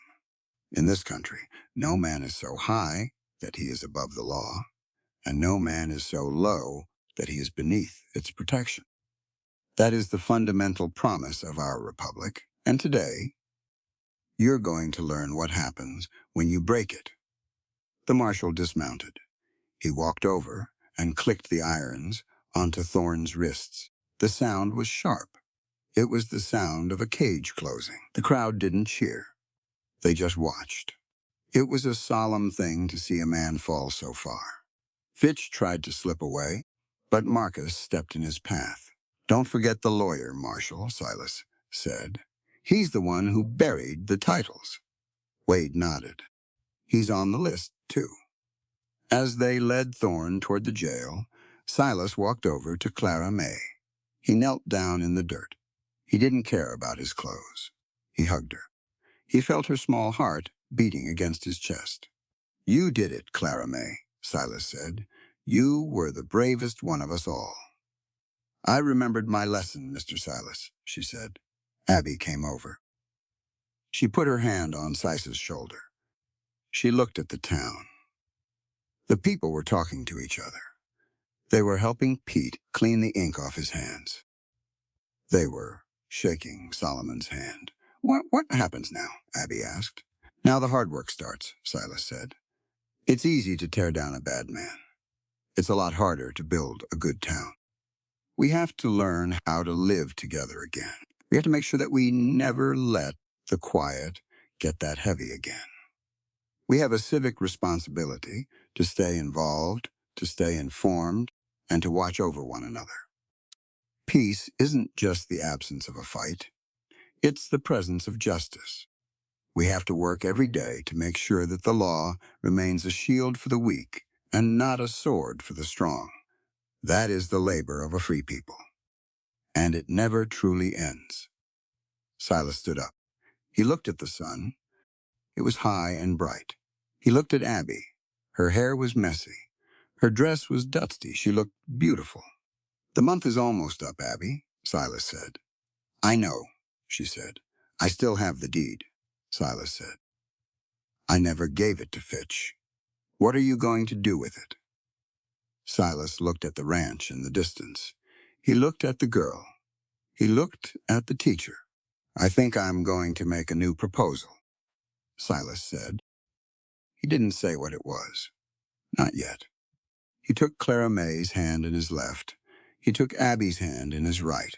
In this country, no man is so high that he is above the law, and no man is so low that he is beneath its protection. That is the fundamental promise of our republic, and today, you're going to learn what happens when you break it. The marshal dismounted. He walked over and clicked the irons onto Thorne's wrists. The sound was sharp. It was the sound of a cage closing. The crowd didn't cheer. They just watched. It was a solemn thing to see a man fall so far. Fitch tried to slip away, but Marcus stepped in his path. "Don't forget the lawyer, Marshal," Silas said. "He's the one who buried the titles." Wade nodded. "He's on the list, too." As they led Thorne toward the jail, Silas walked over to Clara May. He knelt down in the dirt. He didn't care about his clothes. He hugged her. He felt her small heart beating against his chest. "You did it, Clara May," Silas said. "You were the bravest one of us all." "I remembered my lesson, Mr. Silas," she said. Abby came over. She put her hand on Silas's shoulder. She looked at the town. The people were talking to each other. They were helping Pete clean the ink off his hands. They were shaking Solomon's hand. What happens now?" Abby asked. "Now the hard work starts," Silas said. "It's easy to tear down a bad man. It's a lot harder to build a good town. We have to learn how to live together again. We have to make sure that we never let the quiet get that heavy again. We have a civic responsibility to stay involved, to stay informed, and to watch over one another. Peace isn't just the absence of a fight. It's the presence of justice. We have to work every day to make sure that the law remains a shield for the weak and not a sword for the strong. That is the labor of a free people. And it never truly ends." Silas stood up. He looked at the sun. It was high and bright. He looked at Abby. Her hair was messy. Her dress was dusty. She looked beautiful. "The month is almost up, Abby," Silas said. "I know," she said. "I still have the deed," Silas said. "I never gave it to Fitch. What are you going to do with it?" Silas looked at the ranch in the distance. He looked at the girl. He looked at the teacher. "I think I'm going to make a new proposal," Silas said. He didn't say what it was. Not yet. He took Clara May's hand in his left. He took Abby's hand in his right.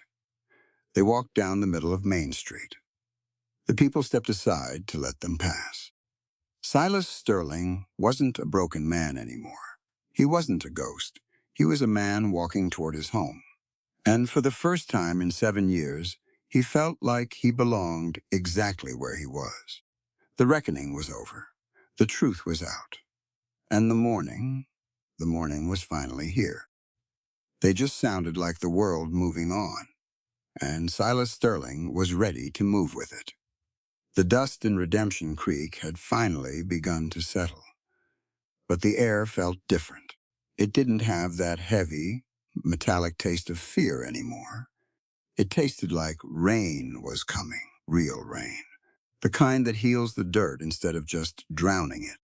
They walked down the middle of Main Street. The people stepped aside to let them pass. Silas Sterling wasn't a broken man anymore. He wasn't a ghost. He was a man walking toward his home. And for the first time in 7 years, he felt like he belonged exactly where he was. The reckoning was over. The truth was out. And the morning was finally here. They just sounded like the world moving on. And Silas Sterling was ready to move with it. The dust in Redemption Creek had finally begun to settle. But the air felt different. It didn't have that heavy, metallic taste of fear anymore. It tasted like rain was coming, real rain. The kind that heals the dirt instead of just drowning it.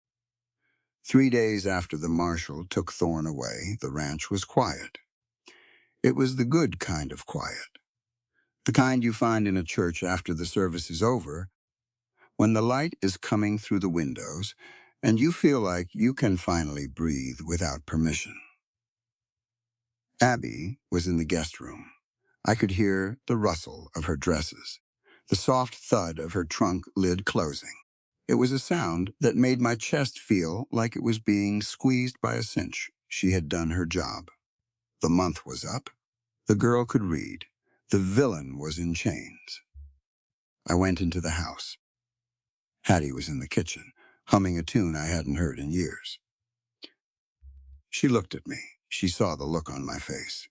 3 days after the marshal took Thorne away, the ranch was quiet. It was the good kind of quiet. The kind you find in a church after the service is over, when the light is coming through the windows, and you feel like you can finally breathe without permission. Abby was in the guest room. I could hear the rustle of her dresses, the soft thud of her trunk lid closing. It was a sound that made my chest feel like it was being squeezed by a cinch. She had done her job. The month was up. The girl could read. The villain was in chains. I went into the house. Hattie was in the kitchen, humming a tune I hadn't heard in years. She looked at me. She saw the look on my face.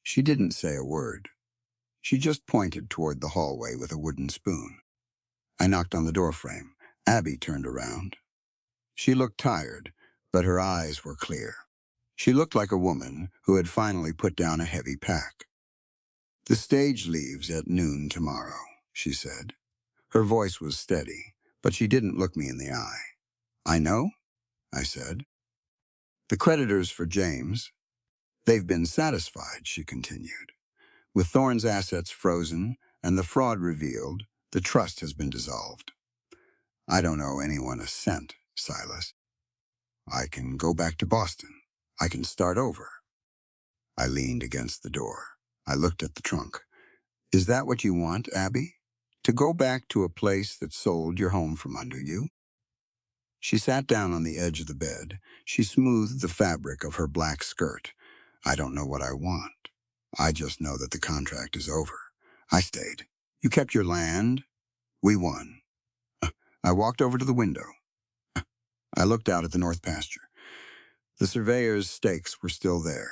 She didn't say a word. She just pointed toward the hallway with a wooden spoon. I knocked on the doorframe. Abby turned around. She looked tired, but her eyes were clear. She looked like a woman who had finally put down a heavy pack. "The stage leaves at noon tomorrow," she said. Her voice was steady, but she didn't look me in the eye. "I know," I said. The creditors for James, they've been satisfied, she continued. With Thorne's assets frozen and the fraud revealed, the trust has been dissolved. I don't owe anyone a cent, Silas. I can go back to Boston. I can start over. I leaned against the door. I looked at the trunk. Is that what you want, Abby? To go back to a place that sold your home from under you? She sat down on the edge of the bed. She smoothed the fabric of her black skirt. I don't know what I want. I just know that the contract is over. I stayed. You kept your land. We won. I walked over to the window. I looked out at the north pasture. The surveyor's stakes were still there,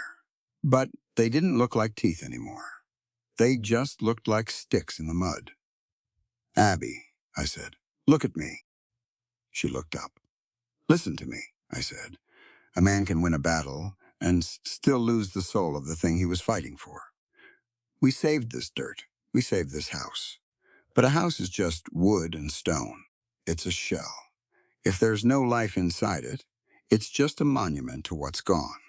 but they didn't look like teeth anymore. They just looked like sticks in the mud. Abby, I said, look at me. She looked up. Listen to me, I said. A man can win a battle and still lose the soul of the thing he was fighting for. We saved this dirt. We saved this house. But a house is just wood and stone. It's a shell. If there's no life inside it, it's just a monument to what's gone.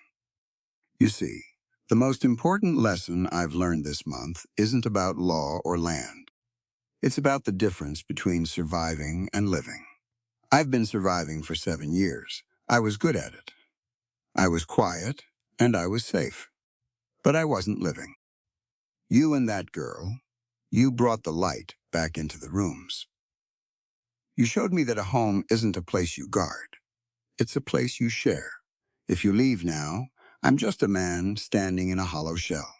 You see, the most important lesson I've learned this month isn't about law or land. It's about the difference between surviving and living. I've been surviving for 7 years. I was good at it. I was quiet, and I was safe. But I wasn't living. You and that girl, you brought the light back into the rooms. You showed me that a home isn't a place you guard. It's a place you share. If you leave now, I'm just a man standing in a hollow shell.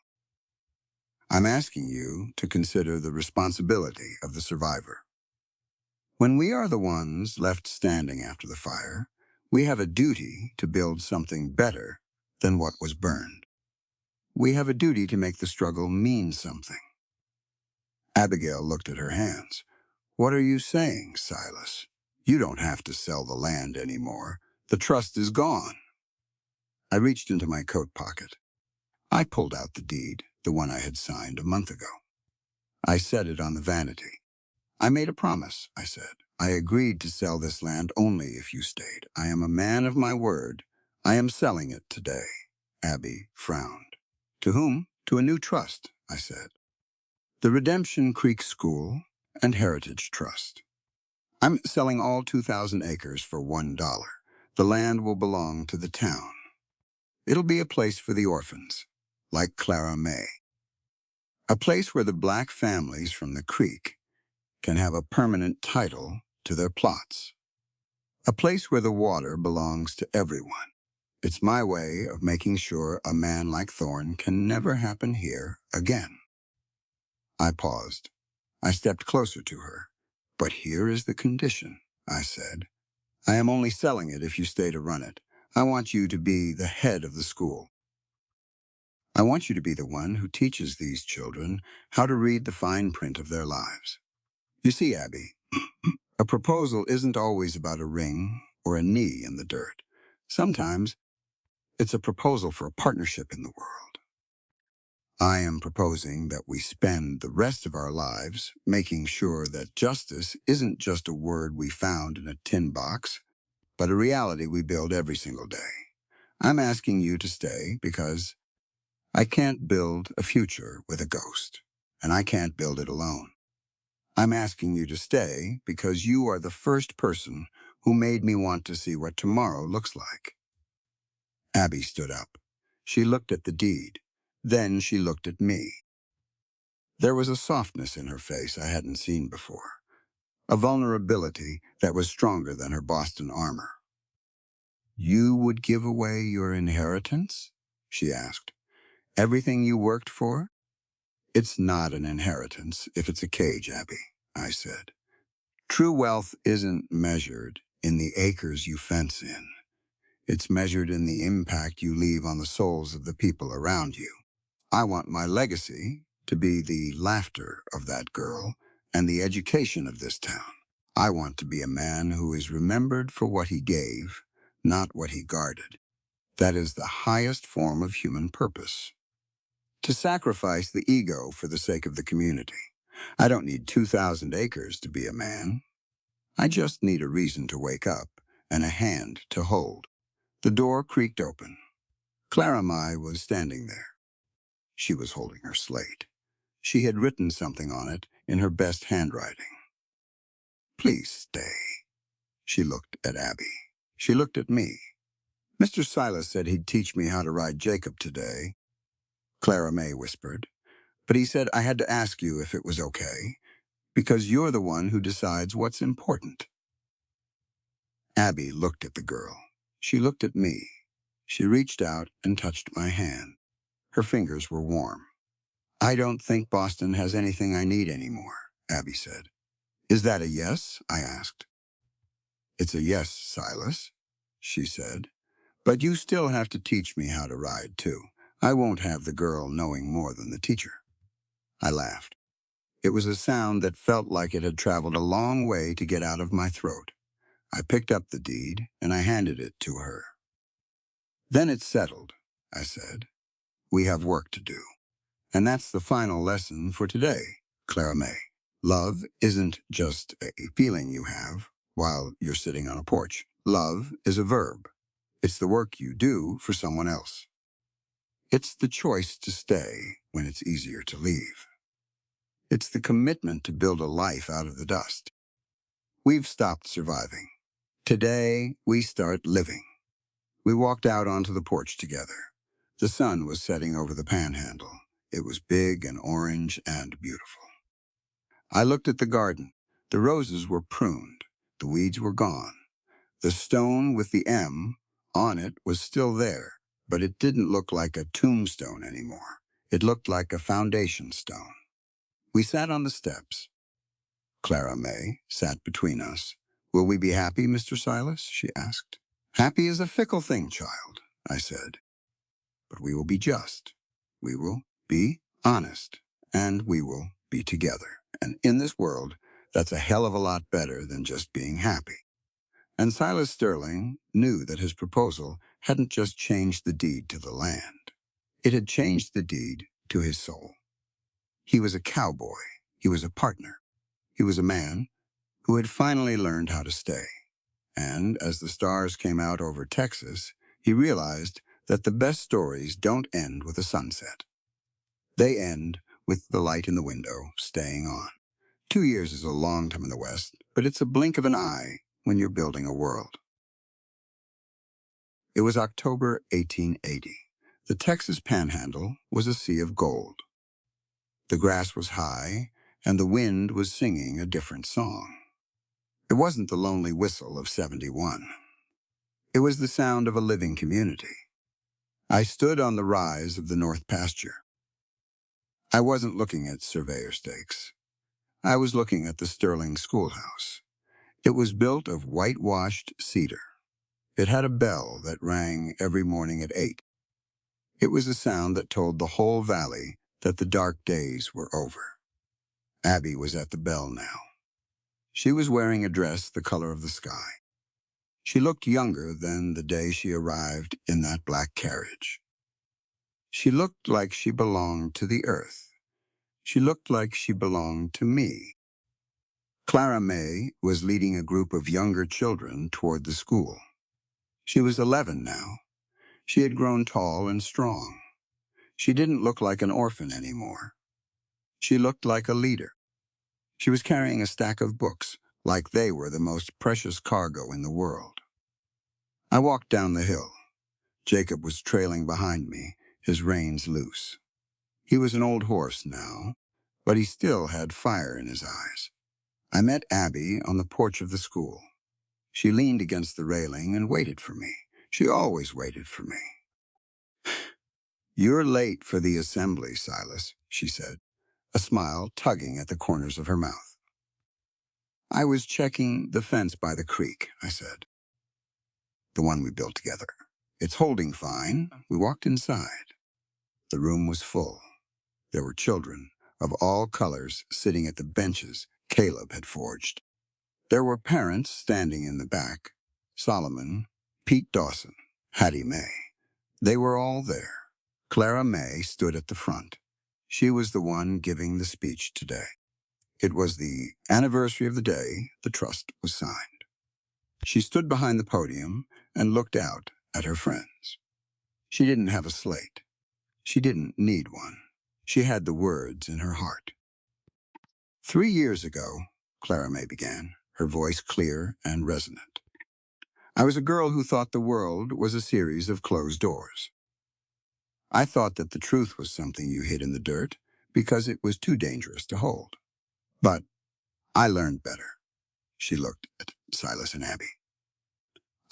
I'm asking you to consider the responsibility of the survivor. When we are the ones left standing after the fire, we have a duty to build something better than what was burned. We have a duty to make the struggle mean something. Abigail looked at her hands. What are you saying, Silas? You don't have to sell the land anymore. The trust is gone. I reached into my coat pocket. I pulled out the deed, the one I had signed a month ago. I set it on the vanity. I made a promise, I said. I agreed to sell this land only if you stayed. I am a man of my word. I am selling it today. Abby frowned. To whom? To a new trust, I said. The Redemption Creek School and Heritage Trust. I'm selling all 2,000 acres for $1. The land will belong to the town. It'll be a place for the orphans, like Clara May. A place where the black families from the creek can have a permanent title to their plots. A place where the water belongs to everyone. It's my way of making sure a man like Thorne can never happen here again. I paused. I stepped closer to her. But here is the condition, I said. I am only selling it if you stay to run it. I want you to be the head of the school. I want you to be the one who teaches these children how to read the fine print of their lives. You see, Abby, a proposal isn't always about a ring or a knee in the dirt. Sometimes it's a proposal for a partnership in the world. I am proposing that we spend the rest of our lives making sure that justice isn't just a word we found in a tin box, but a reality we build every single day. I'm asking you to stay because I can't build a future with a ghost, and I can't build it alone. I'm asking you to stay because you are the first person who made me want to see what tomorrow looks like. Abby stood up. She looked at the deed. Then she looked at me. There was a softness in her face I hadn't seen before, a vulnerability that was stronger than her Boston armor. You would give away your inheritance? She asked. Everything you worked for? It's not an inheritance if it's a cage, Abby, I said. True wealth isn't measured in the acres you fence in. It's measured in the impact you leave on the souls of the people around you. I want my legacy to be the laughter of that girl and the education of this town. I want to be a man who is remembered for what he gave, not what he guarded. That is the highest form of human purpose. To sacrifice the ego for the sake of the community. I don't need 2,000 acres to be a man. I just need a reason to wake up and a hand to hold. The door creaked open. Clara Mai was standing there. She was holding her slate. She had written something on it in her best handwriting. "Please stay." She looked at Abby. She looked at me. "Mr. Silas said he'd teach me how to ride Jacob today," Clara May whispered. "But he said I had to ask you if it was okay, because you're the one who decides what's important." Abby looked at the girl. She looked at me. She reached out and touched my hand. Her fingers were warm. "I don't think Boston has anything I need anymore," Abby said. "Is that a yes?" I asked. "It's a yes, Silas," she said. "But you still have to teach me how to ride, too. I won't have the girl knowing more than the teacher." I laughed. It was a sound that felt like it had traveled a long way to get out of my throat. I picked up the deed, and I handed it to her. "Then it's settled," I said. "We have work to do. And that's the final lesson for today, Clara May. Love isn't just a feeling you have while you're sitting on a porch. Love is a verb. It's the work you do for someone else. It's the choice to stay when it's easier to leave. It's the commitment to build a life out of the dust. We've stopped surviving. Today, we start living." We walked out onto the porch together. The sun was setting over the panhandle. It was big and orange and beautiful. I looked at the garden. The roses were pruned. The weeds were gone. The stone with the M on it was still there, but it didn't look like a tombstone anymore. It looked like a foundation stone. We sat on the steps. Clara May sat between us. "Will we be happy, Mr. Silas?" she asked. "Happy is a fickle thing, child," I said. "But we will be just. We will be honest. And we will be together. And in this world, that's a hell of a lot better than just being happy." And Silas Sterling knew that his proposal hadn't just changed the deed to the land. It had changed the deed to his soul. He was a cowboy. He was a partner. He was a man who had finally learned how to stay. And as the stars came out over Texas, he realized that the best stories don't end with a sunset. They end with the light in the window staying on. 2 years is a long time in the West, but it's a blink of an eye when you're building a world. It was October 1880. The Texas Panhandle was a sea of gold. The grass was high, and the wind was singing a different song. It wasn't the lonely whistle of 71. It was the sound of a living community. I stood on the rise of the North Pasture. I wasn't looking at surveyor stakes. I was looking at the Sterling schoolhouse. It was built of whitewashed cedar. It had a bell that rang every morning at 8. It was a sound that told the whole valley that the dark days were over. Abby was at the bell now. She was wearing a dress the color of the sky. She looked younger than the day she arrived in that black carriage. She looked like she belonged to the earth. She looked like she belonged to me. Clara May was leading a group of younger children toward the school. She was 11 now. She had grown tall and strong. She didn't look like an orphan anymore. She looked like a leader. She was carrying a stack of books, like they were the most precious cargo in the world. I walked down the hill. Jacob was trailing behind me, his reins loose. He was an old horse now, but he still had fire in his eyes. I met Abby on the porch of the school. She leaned against the railing and waited for me. She always waited for me. "You're late for the assembly, Silas," she said, a smile tugging at the corners of her mouth. "I was checking the fence by the creek," I said. "The one we built together. It's holding fine." We walked inside. The room was full. There were children of all colors sitting at the benches Caleb had forged. There were parents standing in the back: Solomon, Pete Dawson, Hattie May. They were all there. Clara May stood at the front. She was the one giving the speech today. It was the anniversary of the day the trust was signed. She stood behind the podium and looked out at her friends. She didn't have a slate. She didn't need one. She had the words in her heart. 3 years ago, Clara May began, her voice clear and resonant. I was a girl who thought the world was a series of closed doors. I thought that the truth was something you hid in the dirt because it was too dangerous to hold. But I learned better. She looked at Silas and Abby.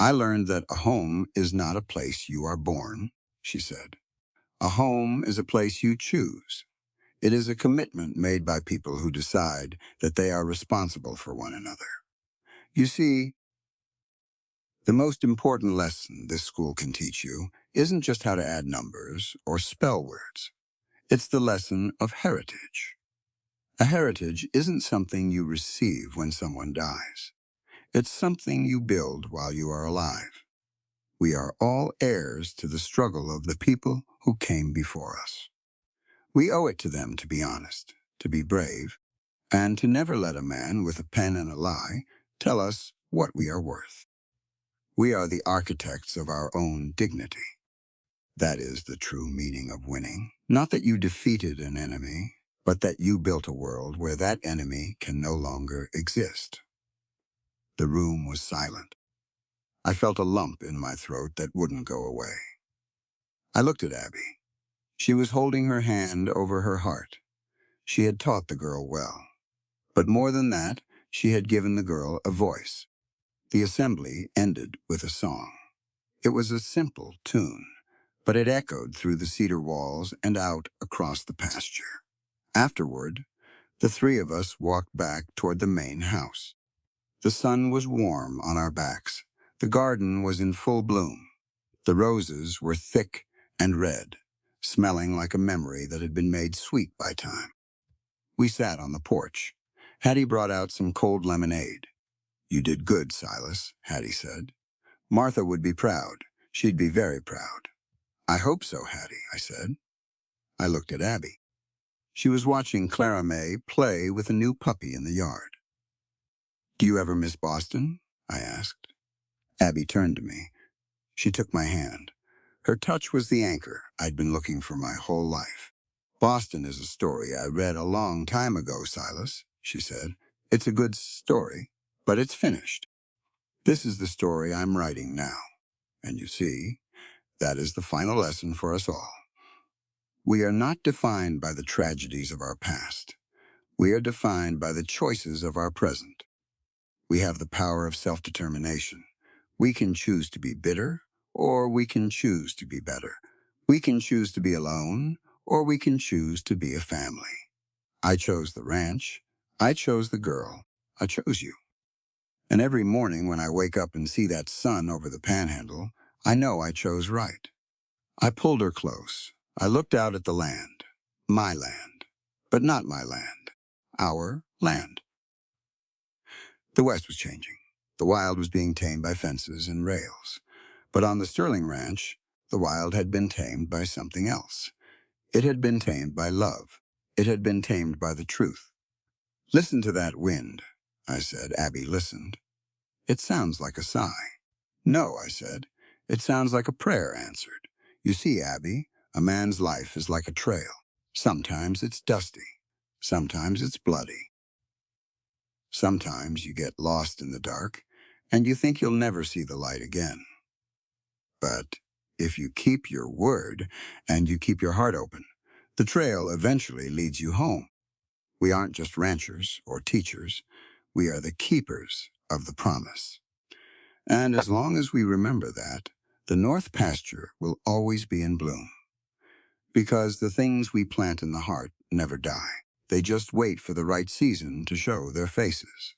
I learned that a home is not a place you are born, she said. A home is a place you choose. It is a commitment made by people who decide that they are responsible for one another. You see, the most important lesson this school can teach you isn't just how to add numbers or spell words. It's the lesson of heritage. A heritage isn't something you receive when someone dies. It's something you build while you are alive. We are all heirs to the struggle of the people who came before us. We owe it to them to be honest, to be brave, and to never let a man with a pen and a lie tell us what we are worth. We are the architects of our own dignity. That is the true meaning of winning. Not that you defeated an enemy, but that you built a world where that enemy can no longer exist. The room was silent. I felt a lump in my throat that wouldn't go away. I looked at Abby. She was holding her hand over her heart. She had taught the girl well. But more than that, she had given the girl a voice. The assembly ended with a song. It was a simple tune, but it echoed through the cedar walls and out across the pasture. Afterward, the three of us walked back toward the main house. The sun was warm on our backs. The garden was in full bloom. The roses were thick and red, smelling like a memory that had been made sweet by time. We sat on the porch. Hattie brought out some cold lemonade. You did good, Silas, Hattie said. Martha would be proud. She'd be very proud. I hope so, Hattie, I said. I looked at Abby. She was watching Clara May play with a new puppy in the yard. Do you ever miss Boston? I asked. Abby turned to me. She took my hand. Her touch was the anchor I'd been looking for my whole life. Boston is a story I read a long time ago, Silas, she said. It's a good story, but it's finished. This is the story I'm writing now. And you see, that is the final lesson for us all. We are not defined by the tragedies of our past. We are defined by the choices of our present. We have the power of self-determination. We can choose to be bitter, or we can choose to be better. We can choose to be alone, or we can choose to be a family. I chose the ranch. I chose the girl. I chose you. And every morning when I wake up and see that sun over the panhandle, I know I chose right. I pulled her close. I looked out at the land. My land. But not my land. Our land. The West was changing. The wild was being tamed by fences and rails. But on the Sterling Ranch, the wild had been tamed by something else. It had been tamed by love. It had been tamed by the truth. Listen to that wind, I said. Abby listened. It sounds like a sigh. No, I said. It sounds like a prayer answered. You see, Abby, a man's life is like a trail. Sometimes it's dusty. Sometimes it's bloody. Sometimes you get lost in the dark, and you think you'll never see the light again. But if you keep your word and you keep your heart open, the trail eventually leads you home. We aren't just ranchers or teachers. We are the keepers of the promise. And as long as we remember that, the North Pasture will always be in bloom. Because the things we plant in the heart never die. They just wait for the right season to show their faces.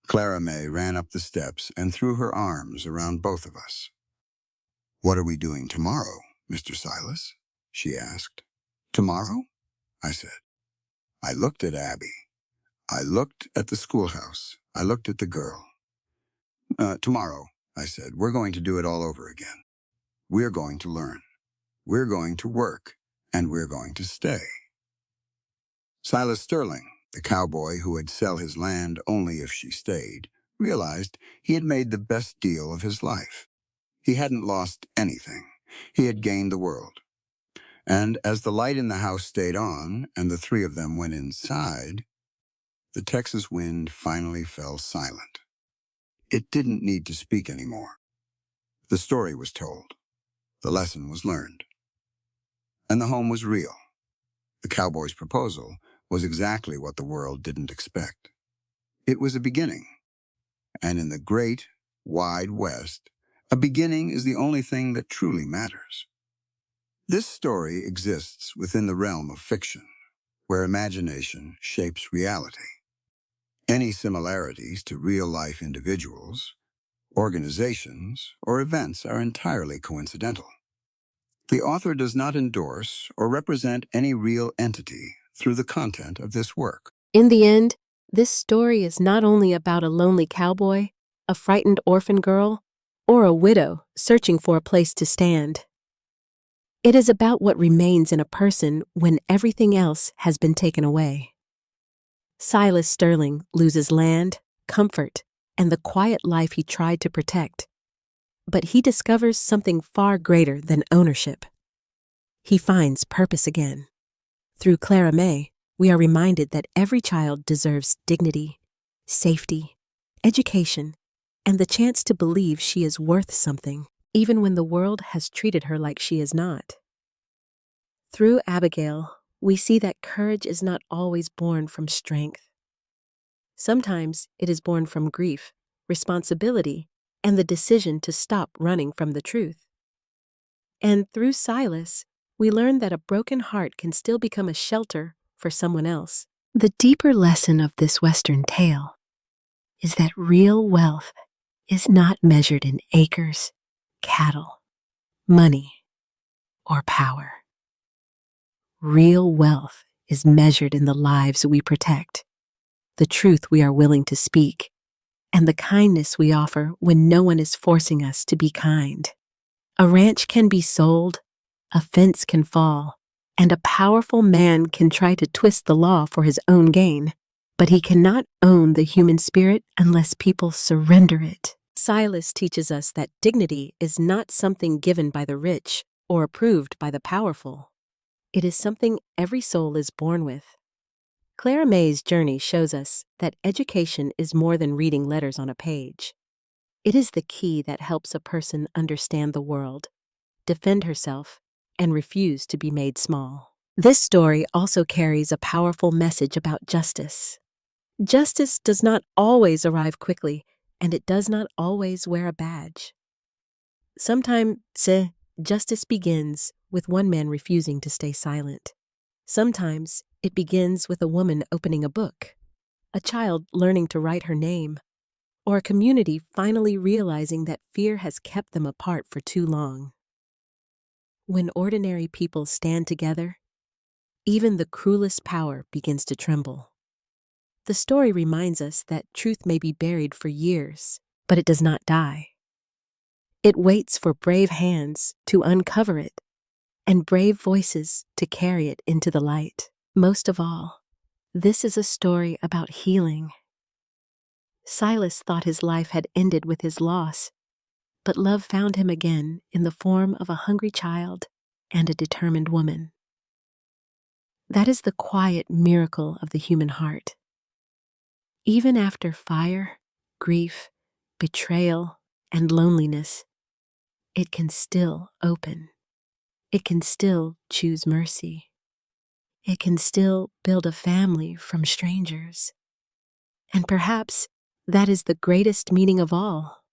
Clara May ran up the steps and threw her arms around both of us. What are we doing tomorrow, Mr. Silas? She asked. Tomorrow? I said. I looked at Abby. I looked at the schoolhouse. I looked at the girl. Tomorrow, I said, we're going to do it all over again. We're going to learn. We're going to work. And we're going to stay. Silas Sterling, the cowboy who would sell his land only if she stayed, realized he had made the best deal of his life. He hadn't lost anything. He had gained the world. And as the light in the house stayed on and the three of them went inside, the Texas wind finally fell silent. It didn't need to speak anymore. The story was told. The lesson was learned. And the home was real. The cowboy's proposal was exactly what the world didn't expect. It was a beginning. And in the great, wide West, a beginning is the only thing that truly matters. This story exists within the realm of fiction, where imagination shapes reality. Any similarities to real-life individuals, organizations, or events are entirely coincidental. The author does not endorse or represent any real entity through the content of this work. In the end, this story is not only about a lonely cowboy, a frightened orphan girl, or a widow searching for a place to stand. It is about what remains in a person when everything else has been taken away. Silas Sterling loses land, comfort, and the quiet life he tried to protect. But he discovers something far greater than ownership. He finds purpose again. Through Clara May, we are reminded that every child deserves dignity, safety, education, and the chance to believe she is worth something, even when the world has treated her like she is not. Through Abigail, we see that courage is not always born from strength. Sometimes it is born from grief, responsibility, and the decision to stop running from the truth. And through Silas, we learn that a broken heart can still become a shelter for someone else. The deeper lesson of this Western tale is that real wealth is not measured in acres, cattle, money, or power. Real wealth is measured in the lives we protect, the truth we are willing to speak, and the kindness we offer when no one is forcing us to be kind. A ranch can be sold, a fence can fall, and a powerful man can try to twist the law for his own gain, but he cannot own the human spirit unless people surrender it. Silas teaches us that dignity is not something given by the rich or approved by the powerful. It is something every soul is born with. Clara May's journey shows us that education is more than reading letters on a page. It is the key that helps a person understand the world, defend herself, and refuse to be made small. This story also carries a powerful message about justice. Justice does not always arrive quickly, and it does not always wear a badge. Sometimes justice begins with one man refusing to stay silent. Sometimes it begins with a woman opening a book, a child learning to write her name, or a community finally realizing that fear has kept them apart for too long. When ordinary people stand together, even the cruelest power begins to tremble. The story reminds us that truth may be buried for years, but it does not die. It waits for brave hands to uncover it and brave voices to carry it into the light. Most of all, this is a story about healing. Silas thought his life had ended with his loss, but love found him again in the form of a hungry child and a determined woman. That is the quiet miracle of the human heart. Even after fire, grief, betrayal, and loneliness, it can still open. It can still choose mercy. It can still build a family from strangers. And perhaps that is the greatest meaning of all.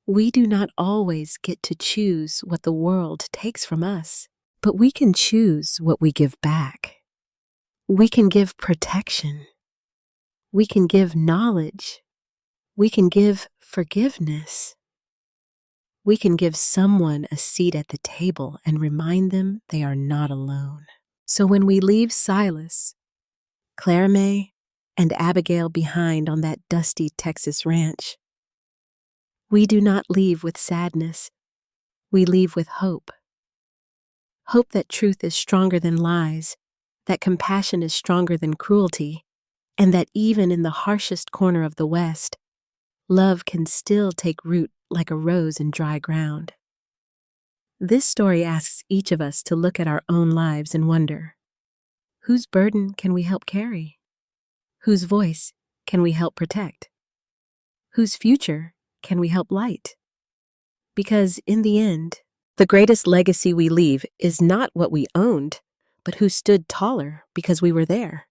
We do not always get to choose what the world takes from us, but we can choose what we give back. We can give protection. We can give knowledge. We can give forgiveness. We can give someone a seat at the table and remind them they are not alone. So when we leave Silas, Clara May, and Abigail behind on that dusty Texas ranch, we do not leave with sadness. We leave with hope. Hope that truth is stronger than lies, that compassion is stronger than cruelty, and that even in the harshest corner of the West, love can still take root like a rose in dry ground. This story asks each of us to look at our own lives and wonder, whose burden can we help carry? Whose voice can we help protect? Whose future can we help light? Because in the end, the greatest legacy we leave is not what we owned, but who stood taller because we were there.